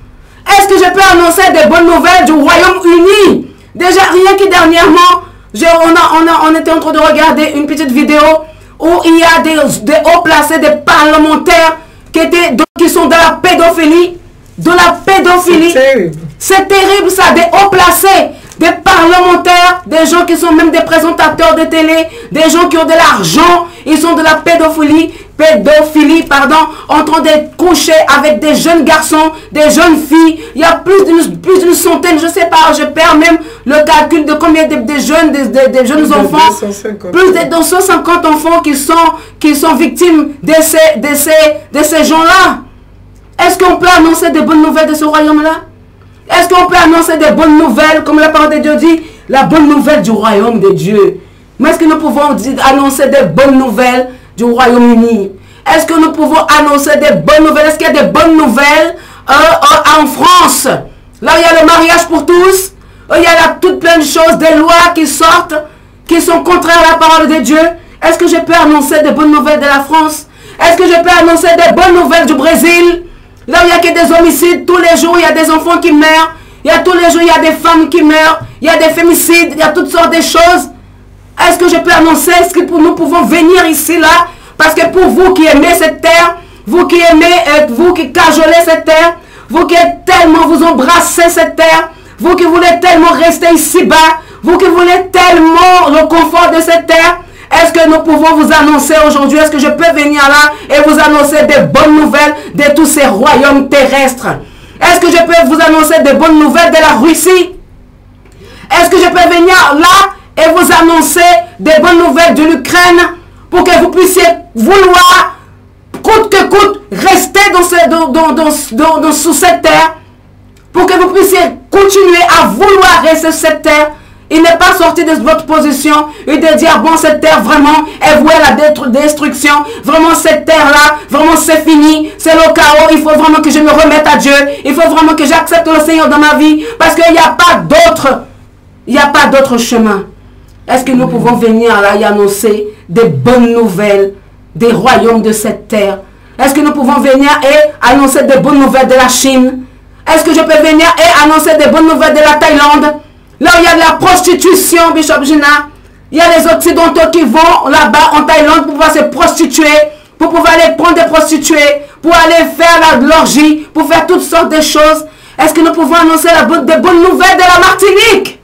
Est-ce que je peux annoncer des bonnes nouvelles du Royaume-Uni? Déjà, rien que dernièrement, on était en train de regarder une petite vidéo où il y a des hauts placés, des parlementaires qui sont dans la pédophilie. De la pédophilie. C'est terrible ça, des hauts placés, des parlementaires, des gens qui sont même des présentateurs de télé, des gens qui ont de l'argent, ils sont de la pédophilie, en train de coucher avec des jeunes garçons, des jeunes filles. Il y a plus d'une centaine, je ne sais pas, je perds même le calcul de combien de jeunes, des jeunes enfants. 250. Plus de 250 enfants qui sont victimes de ces gens-là. Est-ce qu'on peut annoncer des bonnes nouvelles de ce royaume-là? Est-ce qu'on peut annoncer des bonnes nouvelles, comme la parole de Dieu dit, la bonne nouvelle du royaume de Dieu? Mais est-ce que nous pouvons annoncer des bonnes nouvelles du Royaume-Uni? Est-ce que nous pouvons annoncer des bonnes nouvelles? Est-ce qu'il y a des bonnes nouvelles en France? Là, il y a le mariage pour tous. Il y a toutes plein de choses, des lois qui sortent, qui sont contraires à la parole de Dieu. Est-ce que je peux annoncer des bonnes nouvelles de la France? Est-ce que je peux annoncer des bonnes nouvelles du Brésil? Là, il n'y a que des homicides. Tous les jours, il y a des enfants qui meurent. Tous les jours, il y a des femmes qui meurent. Il y a des féminicides. Il y a toutes sortes de choses. Est-ce que je peux annoncer? Est-ce que nous pouvons venir ici, là? Parce que pour vous qui aimez cette terre, vous qui aimez, vous qui cajolez cette terre, vous qui êtes tellement, vous embrassez cette terre, vous qui voulez tellement rester ici-bas, vous qui voulez tellement le confort de cette terre, est-ce que nous pouvons vous annoncer aujourd'hui? Est-ce que je peux venir là et vous annoncer des bonnes nouvelles de tous ces royaumes terrestres? Est-ce que je peux vous annoncer des bonnes nouvelles de la Russie? Est-ce que je peux venir là et vous annoncer des bonnes nouvelles de l'Ukraine pour que vous puissiez vouloir, coûte que coûte, rester sous cette terre, pour que vous puissiez continuer à vouloir rester sur cette terre? Il n'est pas sorti de votre position et de dire, bon, cette terre vraiment est vouée à la destruction. Vraiment, cette terre-là, vraiment, c'est fini. C'est le chaos. Il faut vraiment que je me remette à Dieu. Il faut vraiment que j'accepte le Seigneur dans ma vie. Parce qu'il n'y a pas d'autre. Il n'y a pas d'autre chemin. Est-ce que nous pouvons venir là et annoncer des bonnes nouvelles des royaumes de cette terre? Est-ce que nous pouvons venir et annoncer des bonnes nouvelles de la Chine? Est-ce que je peux venir et annoncer des bonnes nouvelles de la Thaïlande? Là où il y a de la prostitution, Bishop Gina, il y a les Occidentaux qui vont là-bas en Thaïlande pour pouvoir se prostituer, pour pouvoir aller prendre des prostituées, pour aller faire l'orgie, pour faire toutes sortes de choses. Est-ce que nous pouvons annoncer des bonnes nouvelles de la Martinique?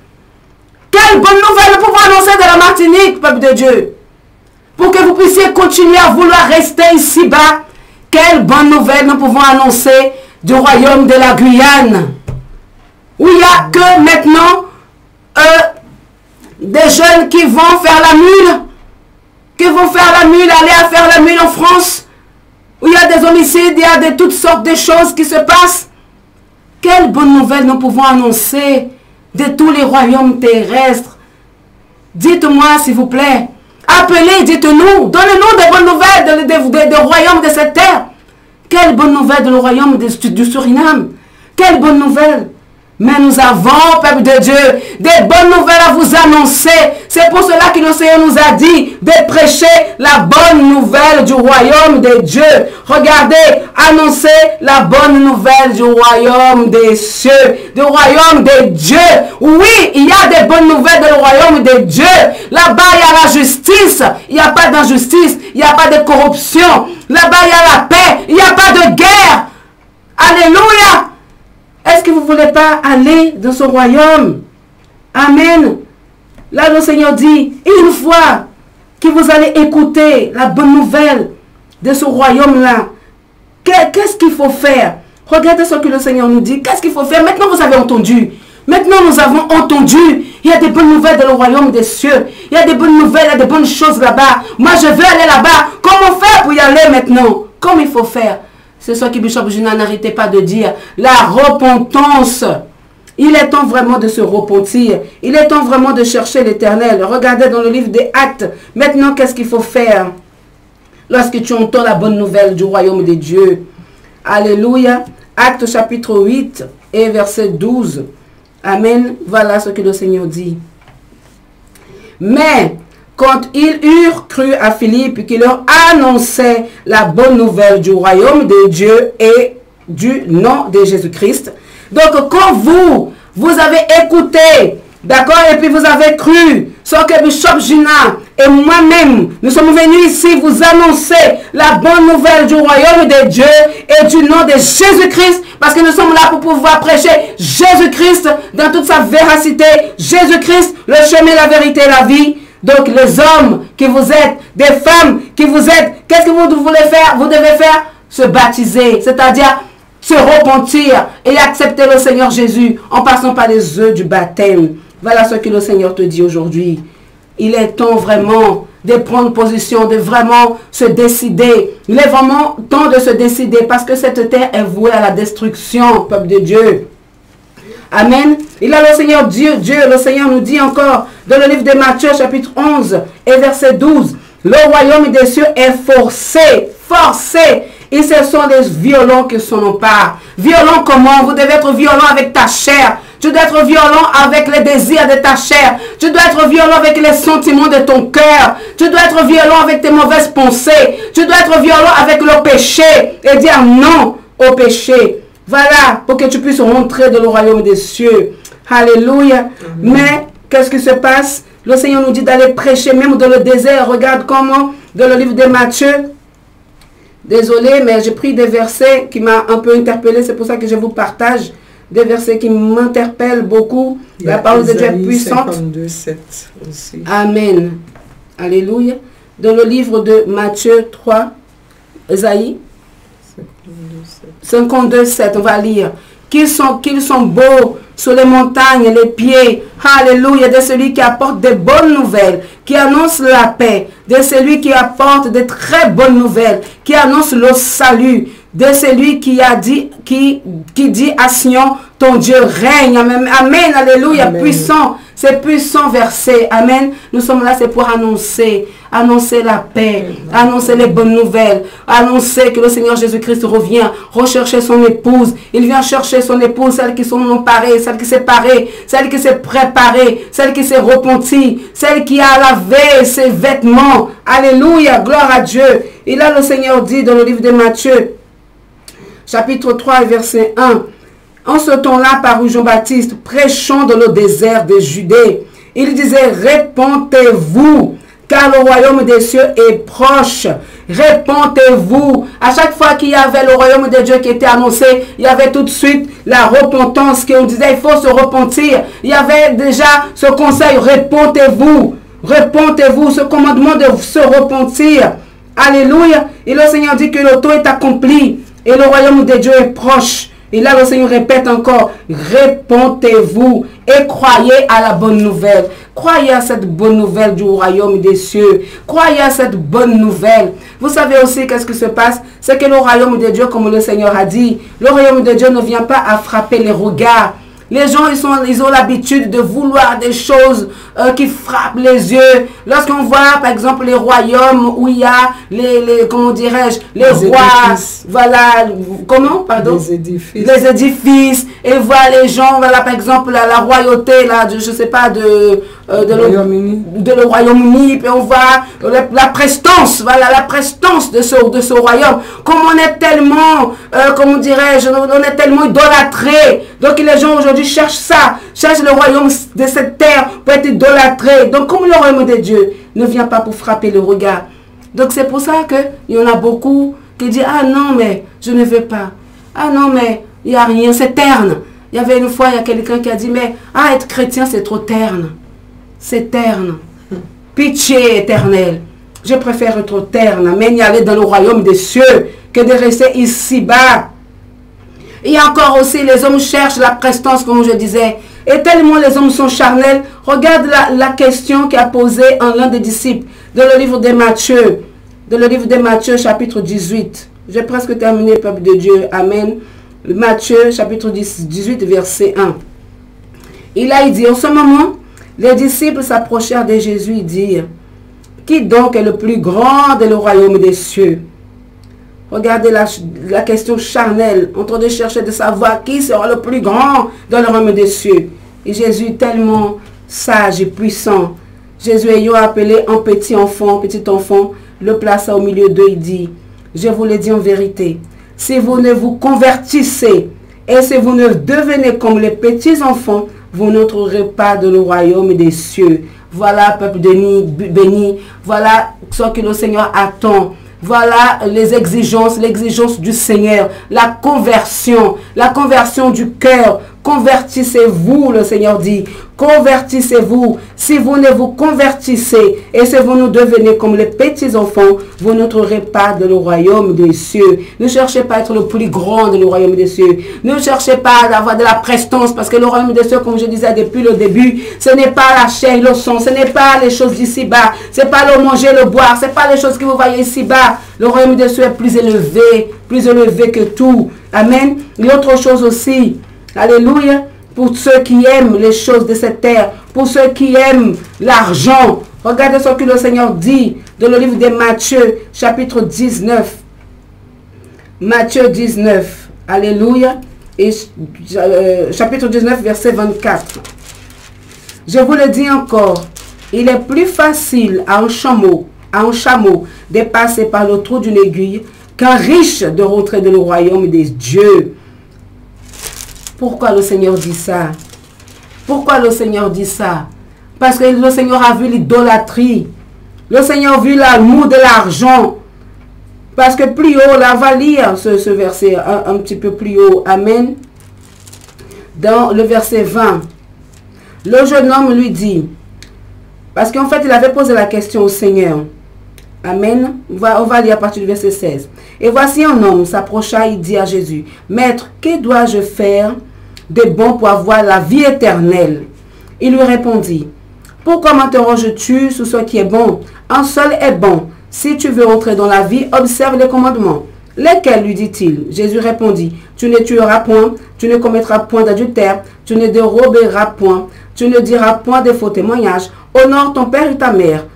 Quelle bonne nouvelle nous pouvons annoncer de la Martinique, peuple de Dieu? Pour que vous puissiez continuer à vouloir rester ici-bas. Quelle bonne nouvelle nous pouvons annoncer du royaume de la Guyane? Où il n'y a que maintenant des jeunes qui vont faire la mule, aller à faire la mule en France, où il y a des homicides, il y a toutes sortes de choses qui se passent. Quelle bonne nouvelle nous pouvons annoncer de tous les royaumes terrestres? Dites-moi s'il vous plaît. Appelez, dites-nous, donnez-nous des bonnes nouvelles des royaumes de cette terre. Quelle bonne nouvelle de le royaume du Suriname? Quelle bonne nouvelle? Mais nous avons, peuple de Dieu, des bonnes nouvelles à vous annoncer. C'est pour cela que le Seigneur nous a dit de prêcher la bonne nouvelle du royaume de Dieu. Regardez, annoncez la bonne nouvelle du royaume des cieux, du royaume de Dieu. Oui, il y a des bonnes nouvelles du royaume de Dieu. Là-bas, il y a la justice. Il n'y a pas d'injustice. Il n'y a pas de corruption. Là-bas, il y a la paix. Il n'y a pas de guerre. là le Seigneur dit, une fois que vous allez écouter la bonne nouvelle de ce royaume-là, qu'est-ce qu'il faut faire? Regardez ce que le Seigneur nous dit. Qu'est-ce qu'il faut faire? Maintenant, vous avez entendu. Maintenant, nous avons entendu. Il y a des bonnes nouvelles dans le royaume des cieux. Il y a des bonnes nouvelles, il y a des bonnes choses là-bas. Moi, je veux aller là-bas. Comment faire pour y aller maintenant? Comment il faut faire? C'est ce que Bishop Juna n'arrêtait pas de dire. La repentance. Il est temps vraiment de se repentir. Il est temps vraiment de chercher l'Éternel. Regardez dans le livre des Actes. Maintenant, qu'est-ce qu'il faut faire lorsque tu entends la bonne nouvelle du royaume de Dieu? Alléluia. Actes chapitre 8 et verset 12. Amen. Voilà ce que le Seigneur dit. Mais quand ils eurent cru à Philippe qui leur annonçait la bonne nouvelle du royaume de Dieu et du nom de Jésus-Christ. Donc quand vous avez écouté, d'accord, et puis vous avez cru, ce que Bishop Juna et moi-même, nous sommes venus ici vous annoncer la bonne nouvelle du royaume de Dieu et du nom de Jésus-Christ, parce que nous sommes là pour pouvoir prêcher Jésus-Christ dans toute sa véracité, Jésus-Christ, le chemin, la vérité et la vie. Donc les hommes qui vous êtes, des femmes qui vous êtes, qu'est-ce que vous voulez faire? Vous devez faire se baptiser, c'est-à-dire se repentir et accepter le Seigneur Jésus en passant par les œufs du baptême. Voilà ce que le Seigneur te dit aujourd'hui. Il est temps vraiment de prendre position, de vraiment se décider. Il est vraiment temps de se décider parce que cette terre est vouée à la destruction, peuple de Dieu. Amen. Il a le Seigneur Dieu, le Seigneur nous dit encore dans le livre de Matthieu chapitre 11 et verset 12. Le royaume des cieux est forcé. Et ce sont les violents qui s'en emparent. Violent comment? Vous devez être violent avec ta chair. Tu dois être violent avec les désirs de ta chair. Tu dois être violent avec les sentiments de ton cœur. Tu dois être violent avec tes mauvaises pensées. Tu dois être violent avec le péché et dire non au péché. Voilà, pour que tu puisses rentrer dans le royaume des cieux. Alléluia. Mais, qu'est-ce qui se passe? Le Seigneur nous dit d'aller prêcher même dans le désert. Regarde comment, dans le livre de Matthieu. Désolé, mais j'ai pris des versets qui m'ont un peu interpellé. C'est pour ça que je vous partage des versets qui m'interpellent beaucoup. La parole de Dieu est puissante. 52:7 aussi. Amen. Alléluia. Dans le livre de Matthieu 3, Esaïe 52:7, on va lire. Qu'ils sont beaux sur les montagnes, les pieds, alléluia, de celui qui apporte des bonnes nouvelles, qui annonce la paix, de celui qui apporte de très bonnes nouvelles, qui annonce le salut, de celui qui dit à Sion, ton Dieu règne. Amen, amen, alléluia, amen. Puissant, c'est puissant verset, amen. Nous sommes là, c'est pour annoncer la paix, annoncer les bonnes nouvelles, annoncer que le Seigneur Jésus-Christ revient, rechercher son épouse. Il vient chercher son épouse, celle qui sont emparées, celle qui s'est parée, celle qui s'est préparée, celle qui s'est repentie, celle qui a lavé ses vêtements. Alléluia, gloire à Dieu. Et là, le Seigneur dit dans le livre de Matthieu, chapitre 3, verset 1, en ce temps-là, parut Jean-Baptiste, prêchant dans le désert de Judée. Il disait, répentez-vous, car le royaume des cieux est proche. Répentez-vous. À chaque fois qu'il y avait le royaume de Dieu qui était annoncé, il y avait tout de suite la repentance, qu'on disait, il faut se repentir. Il y avait déjà ce conseil, répentez-vous. Répentez-vous, ce commandement de se repentir. Alléluia. Et le Seigneur dit que le temps est accompli et le royaume de Dieu est proche. Et là, le Seigneur répète encore, répentez-vous et croyez à la bonne nouvelle. Croyez à cette bonne nouvelle du royaume des cieux. Croyez à cette bonne nouvelle. Vous savez aussi qu'est-ce qui se passe? C'est que le royaume de Dieu, comme le Seigneur a dit, le royaume de Dieu ne vient pas à frapper les regards. Les gens, ils ont l'habitude de vouloir des choses qui frappent les yeux. Lorsqu'on voit, par exemple, les royaumes où il y a comment dirais-je, les rois, édifices. Voilà, comment, pardon? Les édifices. Et voir les gens, voilà, par exemple, la royauté, là, je sais pas, de le Royaume-Uni, puis on voit la prestance, voilà, la prestance de ce royaume. Comme on est tellement, comment dirais-je, on est tellement idolâtré. Donc les gens aujourd'hui cherchent ça, cherchent le royaume de cette terre pour être idolâtré. Donc comme le royaume de Dieu ne vient pas pour frapper le regard. Donc c'est pour ça qu'il y en a beaucoup qui disent, ah non mais je ne veux pas. Ah non mais il n'y a rien, c'est terne. Il y avait une fois, il y a quelqu'un qui a dit, mais être chrétien c'est trop terne. c'est terne. Pitié éternelle. Je préfère être terne, amen, y aller dans le royaume des cieux que de rester ici-bas. Il y a encore aussi, les hommes cherchent la prestance, comme je disais. Et tellement les hommes sont charnels. Regarde la question qu'a posée en l'un des disciples dans le livre de Matthieu. Dans le livre de Matthieu, chapitre 18. J'ai presque terminé, peuple de Dieu. Amen. Matthieu, chapitre 18, verset 1. Il dit, en ce moment, les disciples s'approchèrent de Jésus et dirent, qui donc est le plus grand dans le royaume des cieux? Regardez la question charnelle, en train de chercher de savoir qui sera le plus grand dans le royaume des cieux. Et Jésus, tellement sage et puissant, Jésus ayant appelé un petit enfant, le plaça au milieu d'eux, il dit, je vous le dis en vérité, si vous ne vous convertissez et si vous ne devenez comme les petits enfants, vous n'entrerez pas dans le royaume des cieux. Voilà, peuple béni, voilà ce que le Seigneur attend. Voilà les l'exigence du Seigneur, la conversion du cœur. Convertissez-vous, le Seigneur dit. Convertissez-vous. Si vous ne vous convertissez et si vous ne devenez comme les petits enfants, vous n'entrerez pas dans le royaume des cieux. Ne cherchez pas à être le plus grand dans le royaume des cieux. Ne cherchez pas à avoir de la prestance parce que le royaume des cieux, comme je disais depuis le début, ce n'est pas la chair et le sang, ce n'est pas les choses d'ici-bas, ce n'est pas le manger, le boire, ce n'est pas les choses que vous voyez ici-bas. Le royaume des cieux est plus élevé que tout. Amen. Et autre chose aussi. Alléluia. Pour ceux qui aiment les choses de cette terre, pour ceux qui aiment l'argent. Regardez ce que le Seigneur dit dans le livre de Matthieu, chapitre 19. Matthieu 19. Alléluia. Et chapitre 19, verset 24. Je vous le dis encore, il est plus facile à un chameau de passer par le trou d'une aiguille qu'un riche de rentrer dans le royaume des dieux. Pourquoi le Seigneur dit ça? Pourquoi le Seigneur dit ça? Parce que le Seigneur a vu l'idolâtrie. Le Seigneur a vu l'amour de l'argent. Parce que plus haut, là, va lire ce verset un petit peu plus haut. Amen. Dans le verset 20. Le jeune homme lui dit, parce qu'en fait, il avait posé la question au Seigneur. Amen. On va lire à partir du verset 16. Et voici un homme s'approcha et dit à Jésus, Maître, que dois-je faire de bon pour avoir la vie éternelle? Il lui répondit, pourquoi m'interroges-tu sur ce qui est bon? Un seul est bon. Si tu veux entrer dans la vie, observe les commandements. Lesquels, lui dit-il? Jésus répondit, tu ne tueras point, tu ne commettras point d'adultère, tu ne déroberas point, tu ne diras point de faux témoignages, honore ton père et ta mère,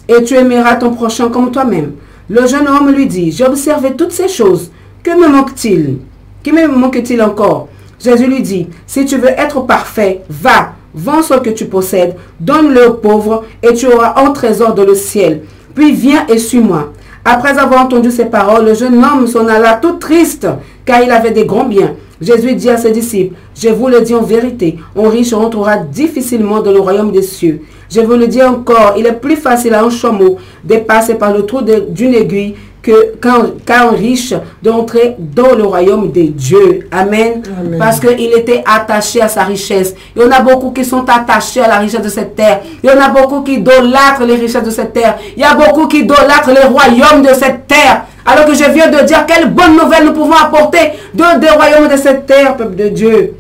et tu aimeras ton prochain comme toi-même. Le jeune homme lui dit, j'ai observé toutes ces choses. Que me manque-t-il? Que me manque-t-il encore? Jésus lui dit, si tu veux être parfait, va, vends ce que tu possèdes, donne-le aux pauvres, et tu auras un trésor dans le ciel. Puis viens et suis-moi. Après avoir entendu ces paroles, le jeune homme s'en alla tout triste, car il avait des grands biens. Jésus dit à ses disciples, je vous le dis en vérité, un riche rentrera difficilement dans le royaume des cieux. Je vous le dis encore, il est plus facile à un chameau de passer par le trou d'une aiguille qu'à un riche d'entrer dans le royaume des dieux. Amen. Amen. Parce qu'il était attaché à sa richesse. Il y en a beaucoup qui sont attachés à la richesse de cette terre. Il y en a beaucoup qui idolâtrent les richesses de cette terre. Il y a beaucoup qui idolâtrent les royaumes de cette terre. Alors que je viens de dire quelle bonne nouvelle nous pouvons apporter des royaumes de cette terre, peuple de Dieu.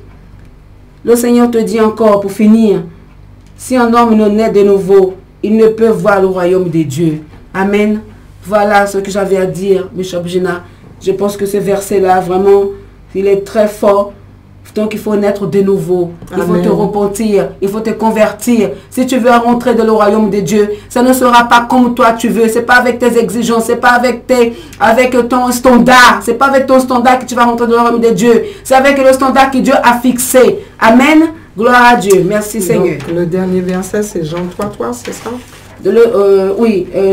Le Seigneur te dit encore, pour finir, si un homme ne naît de nouveau, il ne peut voir le royaume des dieux. Amen. Voilà ce que j'avais à dire, Bishop Gina. Je pense que ce verset-là, vraiment, il est très fort. Donc, il faut naître de nouveau. Il faut te repentir. Il faut te convertir. Si tu veux rentrer dans le royaume de Dieu, ça ne sera pas comme toi tu veux. Ce n'est pas avec tes exigences. Ce n'est pas avec ton standard. Ce n'est pas avec ton standard que tu vas rentrer dans le royaume de Dieu. C'est avec le standard que Dieu a fixé. Amen. Gloire à Dieu. Merci, Seigneur. Donc, le dernier verset, c'est Jean 3:3, c'est ça?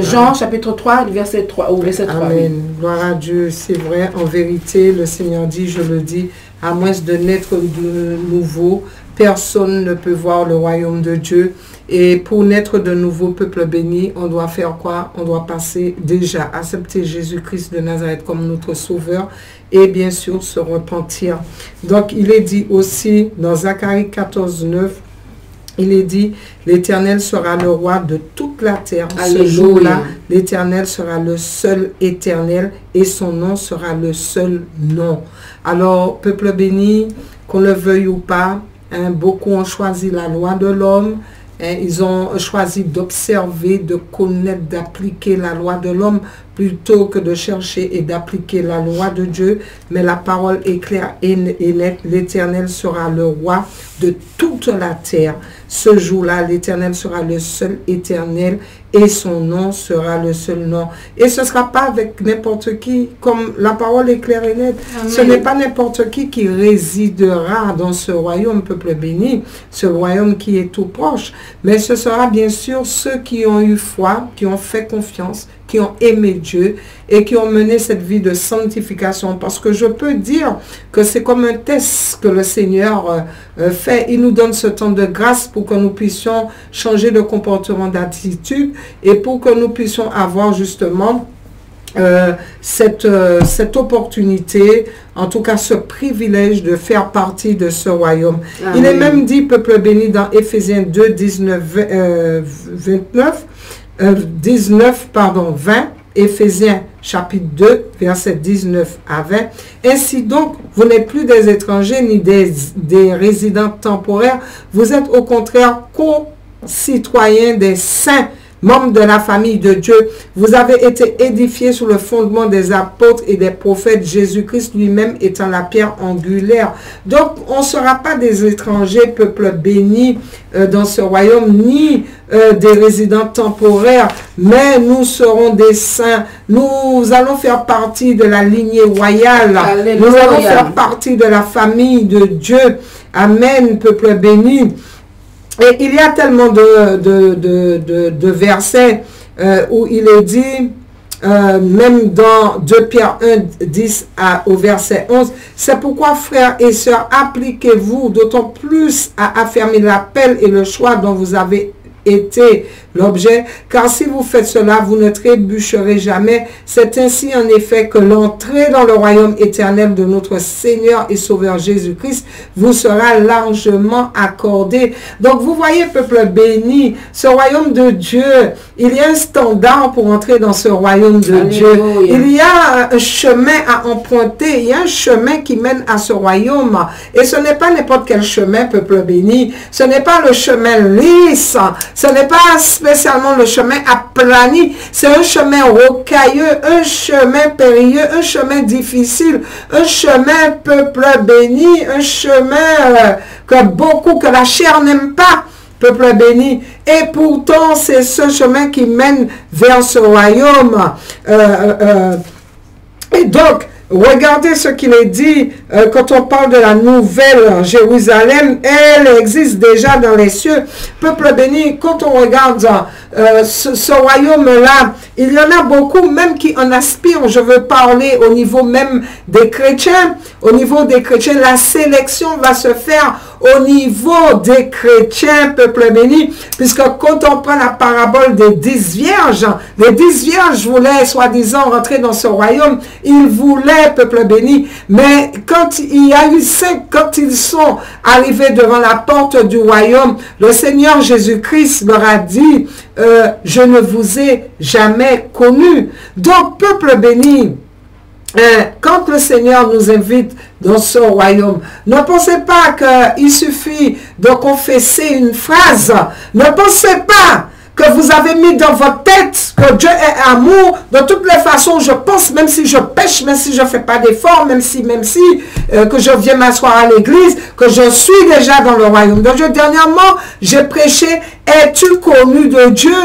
Jean chapitre 3, verset 3. Ou verset 3. Amen. Oui. Gloire à Dieu. C'est vrai, en vérité, le Seigneur dit, je le dis, à moins de naître de nouveau, personne ne peut voir le royaume de Dieu. Et pour naître de nouveau, peuple béni, on doit faire quoi? On doit passer déjà, accepter Jésus-Christ de Nazareth comme notre sauveur et bien sûr se repentir. Donc, il est dit aussi dans Zacharie 14:9, il est dit, l'Éternel sera le roi de toute la terre. Alléluia. Ce jour-là, l'Éternel sera le seul Éternel et son nom sera le seul nom. Alors, peuple béni, qu'on le veuille ou pas, hein, beaucoup ont choisi la loi de l'homme. Ils ont choisi d'observer, de connaître, d'appliquer la loi de l'homme plutôt que de chercher et d'appliquer la loi de Dieu. Mais la parole est claire et nette. L'Éternel sera le roi de toute la terre. Ce jour-là, l'Éternel sera le seul Éternel et son nom sera le seul nom. Et ce ne sera pas avec n'importe qui, comme la parole est claire et nette. Amen. Ce n'est pas n'importe qui résidera dans ce royaume, peuple béni, ce royaume qui est tout proche. Mais ce sera bien sûr ceux qui ont eu foi, qui ont fait confiance, qui ont aimé Dieu et qui ont mené cette vie de sanctification. Parce que je peux dire que c'est comme un test que le Seigneur fait. Il nous donne ce temps de grâce pour que nous puissions changer de comportement, d'attitude et pour que nous puissions avoir justement cette opportunité, en tout cas ce privilège de faire partie de ce royaume. Amen. Il est même dit, peuple béni, dans Éphésiens 2, 20, Éphésiens chapitre 2, versets 19 à 20. Ainsi donc, vous n'êtes plus des étrangers ni des résidents temporaires, vous êtes au contraire co-citoyens des saints, membres de la famille de Dieu. Vous avez été édifiés sur le fondement des apôtres et des prophètes, Jésus-Christ lui-même étant la pierre angulaire. Donc, on ne sera pas des étrangers, peuple béni, dans ce royaume, ni des résidents temporaires, mais nous serons des saints. Nous allons faire partie de la lignée royale. Alléluia. Nous allons faire partie de la famille de Dieu. Amen, peuple béni. Et il y a tellement de versets où il est dit, même dans 2 Pierre 1, 10 au verset 11, c'est pourquoi, frères et sœurs, appliquez-vous d'autant plus à affermir l'appel et le choix dont vous avez été l'objet, car si vous faites cela, vous ne trébucherez jamais. C'est ainsi en effet que l'entrée dans le royaume éternel de notre Seigneur et Sauveur Jésus-Christ vous sera largement accordée. Donc vous voyez, peuple béni, ce royaume de Dieu, il y a un standard pour entrer dans ce royaume de Dieu. Il y a un chemin à emprunter, il y a un chemin qui mène à ce royaume. Et ce n'est pas n'importe quel chemin, peuple béni. Ce n'est pas le chemin lisse. Ce n'est pas spécialement le chemin aplani, c'est un chemin rocailleux, un chemin périlleux, un chemin difficile, un chemin peuple béni, un chemin que la chair n'aime pas, peuple béni. Et pourtant, c'est ce chemin qui mène vers ce royaume. Et donc, regardez ce qu'il est dit quand on parle de la nouvelle Jérusalem. Elle existe déjà dans les cieux. Peuple béni, quand on regarde ce royaume-là, il y en a beaucoup même qui en aspirent. Je veux parler au niveau même des chrétiens. Au niveau des chrétiens, la sélection va se faire au niveau des chrétiens, peuple béni, puisque quand on prend la parabole des 10 vierges, les 10 vierges voulaient soi-disant rentrer dans ce royaume, ils voulaient, peuple béni, mais quand il y a eu 5, quand ils sont arrivés devant la porte du royaume, le Seigneur Jésus-Christ leur a dit, je ne vous ai jamais connu. Donc, peuple béni, quand le Seigneur nous invite dans ce royaume, ne pensez pas qu'il suffit de confesser une phrase. Ne pensez pas que vous avez mis dans votre tête que Dieu est amour. De toutes les façons, je pense, même si je pêche, même si je ne fais pas d'effort, même si que je viens m'asseoir à l'église, que je suis déjà dans le royaume de Dieu. Dernièrement, j'ai prêché, es-tu connu de Dieu?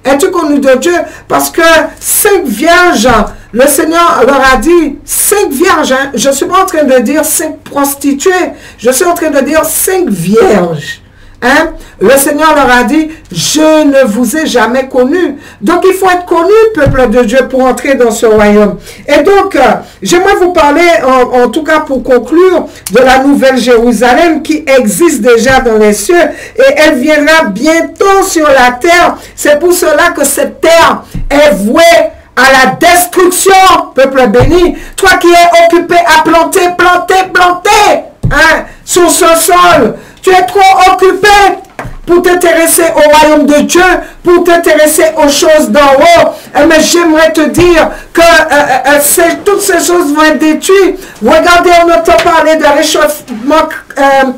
Es-tu connu de Dieu? Parce que 5 vierges, le Seigneur leur a dit 5 vierges. Hein? Je ne suis pas en train de dire 5 prostituées. Je suis en train de dire 5 vierges. Hein? Le Seigneur leur a dit, je ne vous ai jamais connu. Donc, il faut être connu, peuple de Dieu, pour entrer dans ce royaume. Et donc, j'aimerais vous parler, en tout cas pour conclure, de la nouvelle Jérusalem qui existe déjà dans les cieux et elle viendra bientôt sur la terre. C'est pour cela que cette terre est vouée à la destruction, peuple béni. Toi qui es occupé à planter, hein, sur ce sol, tu es trop occupé pour t'intéresser au royaume de Dieu, pour t'intéresser aux choses d'en haut, mais j'aimerais te dire que toutes ces choses vont être détruites. Regardez, on entend parler de réchauffement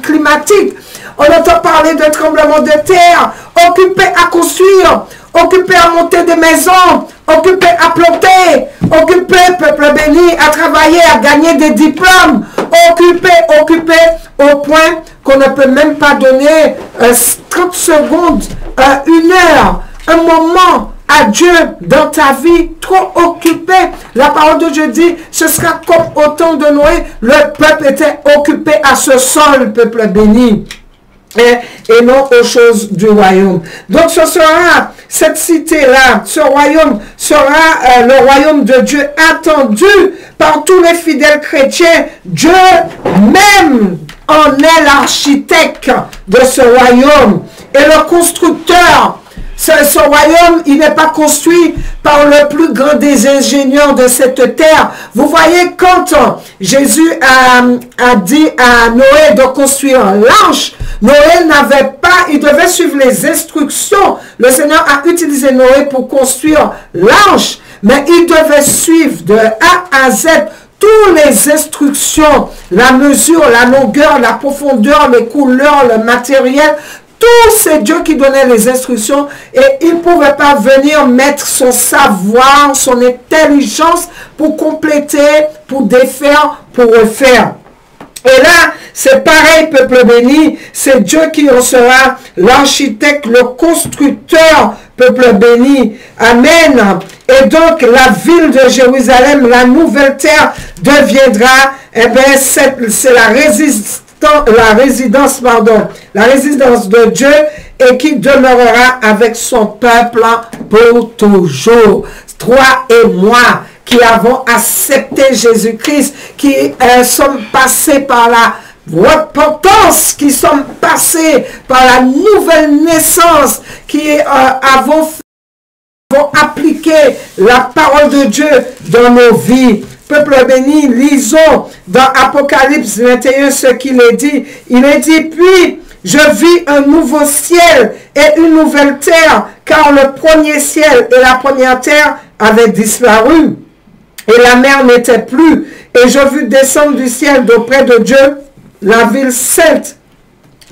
climatique, on entend parler de tremblement de terre, occupés à construire, occupés à monter des maisons, occupés à planter, occupés, peuple béni, à travailler, à gagner des diplômes, occupés au point qu'on ne peut même pas donner 30 secondes, une heure, un moment à Dieu dans ta vie, trop occupé. La parole de Dieu dit, ce sera comme au temps de Noé, le peuple était occupé à ce sol, peuple béni. Et non aux choses du royaume. Donc ce sera, cette cité-là, ce royaume sera le royaume de Dieu attendu par tous les fidèles chrétiens. Dieu même en est l'architecte de ce royaume et le constructeur. Ce royaume, il n'est pas construit par le plus grand des ingénieurs de cette terre. Vous voyez, quand Jésus a dit à Noé de construire l'arche, Noé n'avait pas, il devait suivre les instructions. Le Seigneur a utilisé Noé pour construire l'arche, mais il devait suivre de A à Z toutes les instructions, la mesure, la longueur, la profondeur, les couleurs, le matériel. Tout c'est Dieu qui donnait les instructions et il ne pouvait pas venir mettre son savoir, son intelligence pour compléter, pour défaire, pour refaire. Et là, c'est pareil, peuple béni, c'est Dieu qui en sera l'architecte, le constructeur, peuple béni. Amen. Et donc, la ville de Jérusalem, la nouvelle terre deviendra, eh bien, c'est la résidence de Dieu et qui demeurera avec son peuple pour toujours. Toi et moi qui avons accepté Jésus-Christ, qui sommes passés par la repentance, qui sommes passés par la nouvelle naissance, qui avons appliqué la parole de Dieu dans nos vies. Peuple béni, lisons dans Apocalypse 21 ce qu'il est dit. Il est dit, puis je vis un nouveau ciel et une nouvelle terre, car le premier ciel et la première terre avaient disparu, et la mer n'était plus. Et je vis descendre du ciel d'auprès de Dieu la ville sainte,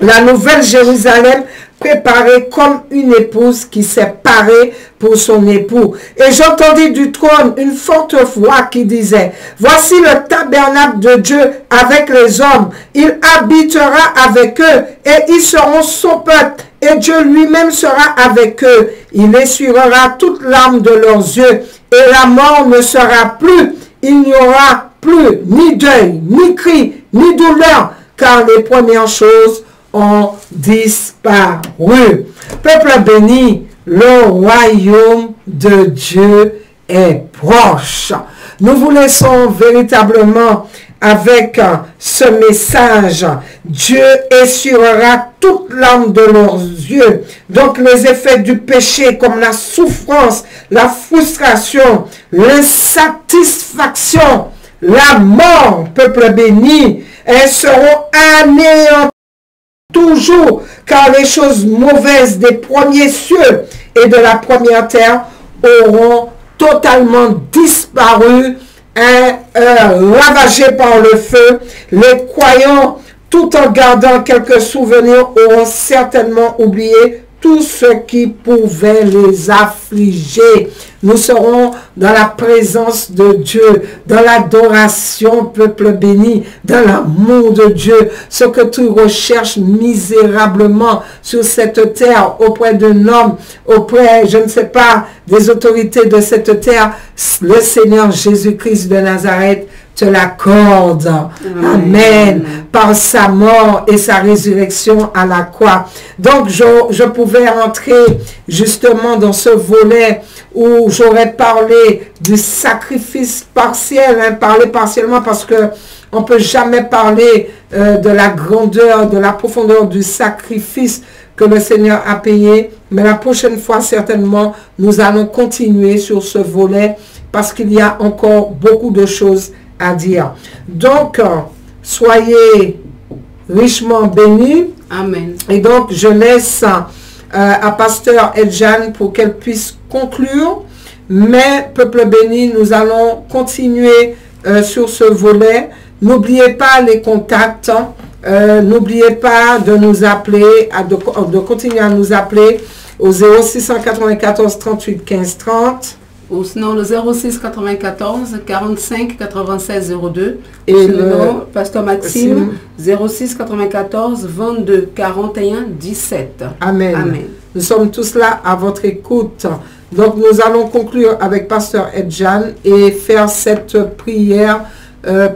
la nouvelle Jérusalem, préparée comme une épouse qui s'est parée pour son époux. Et j'entendis du trône une forte voix qui disait, voici le tabernacle de Dieu avec les hommes. Il habitera avec eux et ils seront son peuple. Et Dieu lui-même sera avec eux. Il essuiera toute larme de leurs yeux et la mort ne sera plus. Il n'y aura plus ni deuil, ni cri, ni douleur, car les premières choses ont disparu. Peuple béni, le royaume de Dieu est proche. Nous vous laissons véritablement avec ce message. Dieu essuiera toute larme de leurs yeux. Donc les effets du péché comme la souffrance, la frustration, l'insatisfaction, la mort, peuple béni, elles seront anéanties toujours, car les choses mauvaises des premiers cieux et de la première terre auront totalement disparu, ravagés par le feu. Les croyants, tout en gardant quelques souvenirs, auront certainement oublié tout ce qui pouvait les affliger. Nous serons dans la présence de Dieu, dans l'adoration, peuple béni, dans l'amour de Dieu. Ce que tu recherches misérablement sur cette terre, auprès d'un homme, auprès, je ne sais pas, des autorités de cette terre, le Seigneur Jésus-Christ de Nazareth te l'accorde. Amen. Par sa mort et sa résurrection à la croix. Donc, je pouvais entrer justement dans ce volet où j'aurais parlé du sacrifice partiel, parler partiellement parce que on ne peut jamais parler de la grandeur, de la profondeur du sacrifice que le Seigneur a payé. Mais la prochaine fois, certainement, nous allons continuer sur ce volet parce qu'il y a encore beaucoup de choses à dire. Donc, soyez richement bénie. Amen. Et donc, je laisse à Pasteur Edjan pour qu'elle puisse conclure. Mais, peuple béni, nous allons continuer sur ce volet. N'oubliez pas les contacts. N'oubliez pas de nous appeler, de continuer à nous appeler au 0694 38 15 30. Ou sinon le 06 94 45 96 02. Et sinon, Pasteur Maxime, 06 94 22 41 17. Amen. Amen. Nous sommes tous là à votre écoute. Donc nous allons conclure avec Pasteur Edjan et faire cette prière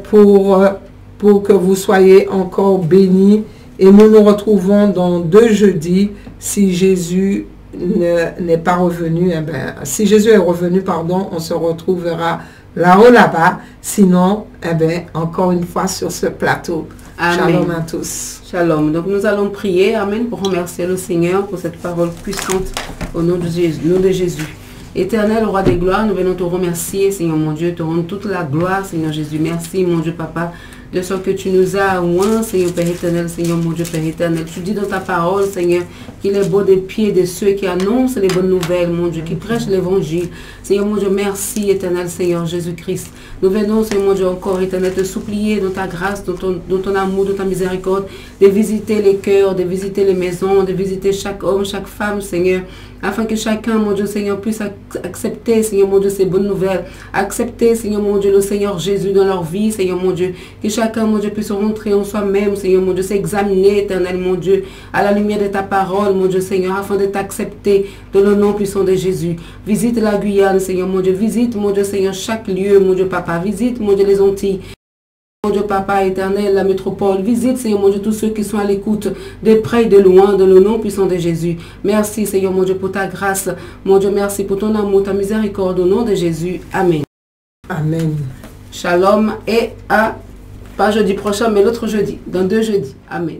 pour que vous soyez encore bénis. Et nous nous retrouvons dans 2 jeudis si Jésus n'est pas revenu. Eh bien, si Jésus est revenu, pardon, on se retrouvera là-haut, là-bas. Sinon, eh bien, encore une fois sur ce plateau. Amen. Shalom à tous. Shalom. Donc nous allons prier, Amen, pour remercier le Seigneur pour cette parole puissante au nom de Jésus. Éternel, roi des gloires, nous venons te remercier, Seigneur mon Dieu, te rendre toute la gloire, Seigneur Jésus. Merci, mon Dieu, Papa, de ce que tu nous as oint, Seigneur Père éternel, Seigneur mon Dieu, Père éternel. Tu dis dans ta parole, Seigneur, qu'il est beau des pieds de ceux qui annoncent les bonnes nouvelles, mon Dieu, qui prêchent l'évangile. Seigneur mon Dieu, merci, éternel Seigneur Jésus-Christ. Nous venons, Seigneur mon Dieu, encore, éternel, te supplier dans ta grâce, dans ton amour, dans ta miséricorde, de visiter les cœurs, de visiter les maisons, de visiter chaque homme, chaque femme, Seigneur, afin que chacun, mon Dieu, Seigneur, puisse accepter, Seigneur mon Dieu, ces bonnes nouvelles, accepter, Seigneur mon Dieu, le Seigneur Jésus dans leur vie, Seigneur mon Dieu, que chacun, mon Dieu, puisse rentrer en soi-même, Seigneur mon Dieu, s'examiner, éternel mon Dieu, à la lumière de ta parole, mon Dieu, Seigneur, afin de t'accepter dans le nom puissant de Jésus. Visite la Guyane, Seigneur mon Dieu, visite, mon Dieu, Seigneur, chaque lieu, mon Dieu, Papa, visite, mon Dieu, les Antilles. Mon Dieu, Papa éternel, la métropole, visite, Seigneur mon Dieu, tous ceux qui sont à l'écoute, de près et de loin, dans le nom puissant de Jésus. Merci, Seigneur mon Dieu, pour ta grâce. Mon Dieu, merci pour ton amour, ta miséricorde, au nom de Jésus. Amen. Amen. Shalom et à, pas jeudi prochain, mais l'autre jeudi, dans 2 jeudis. Amen.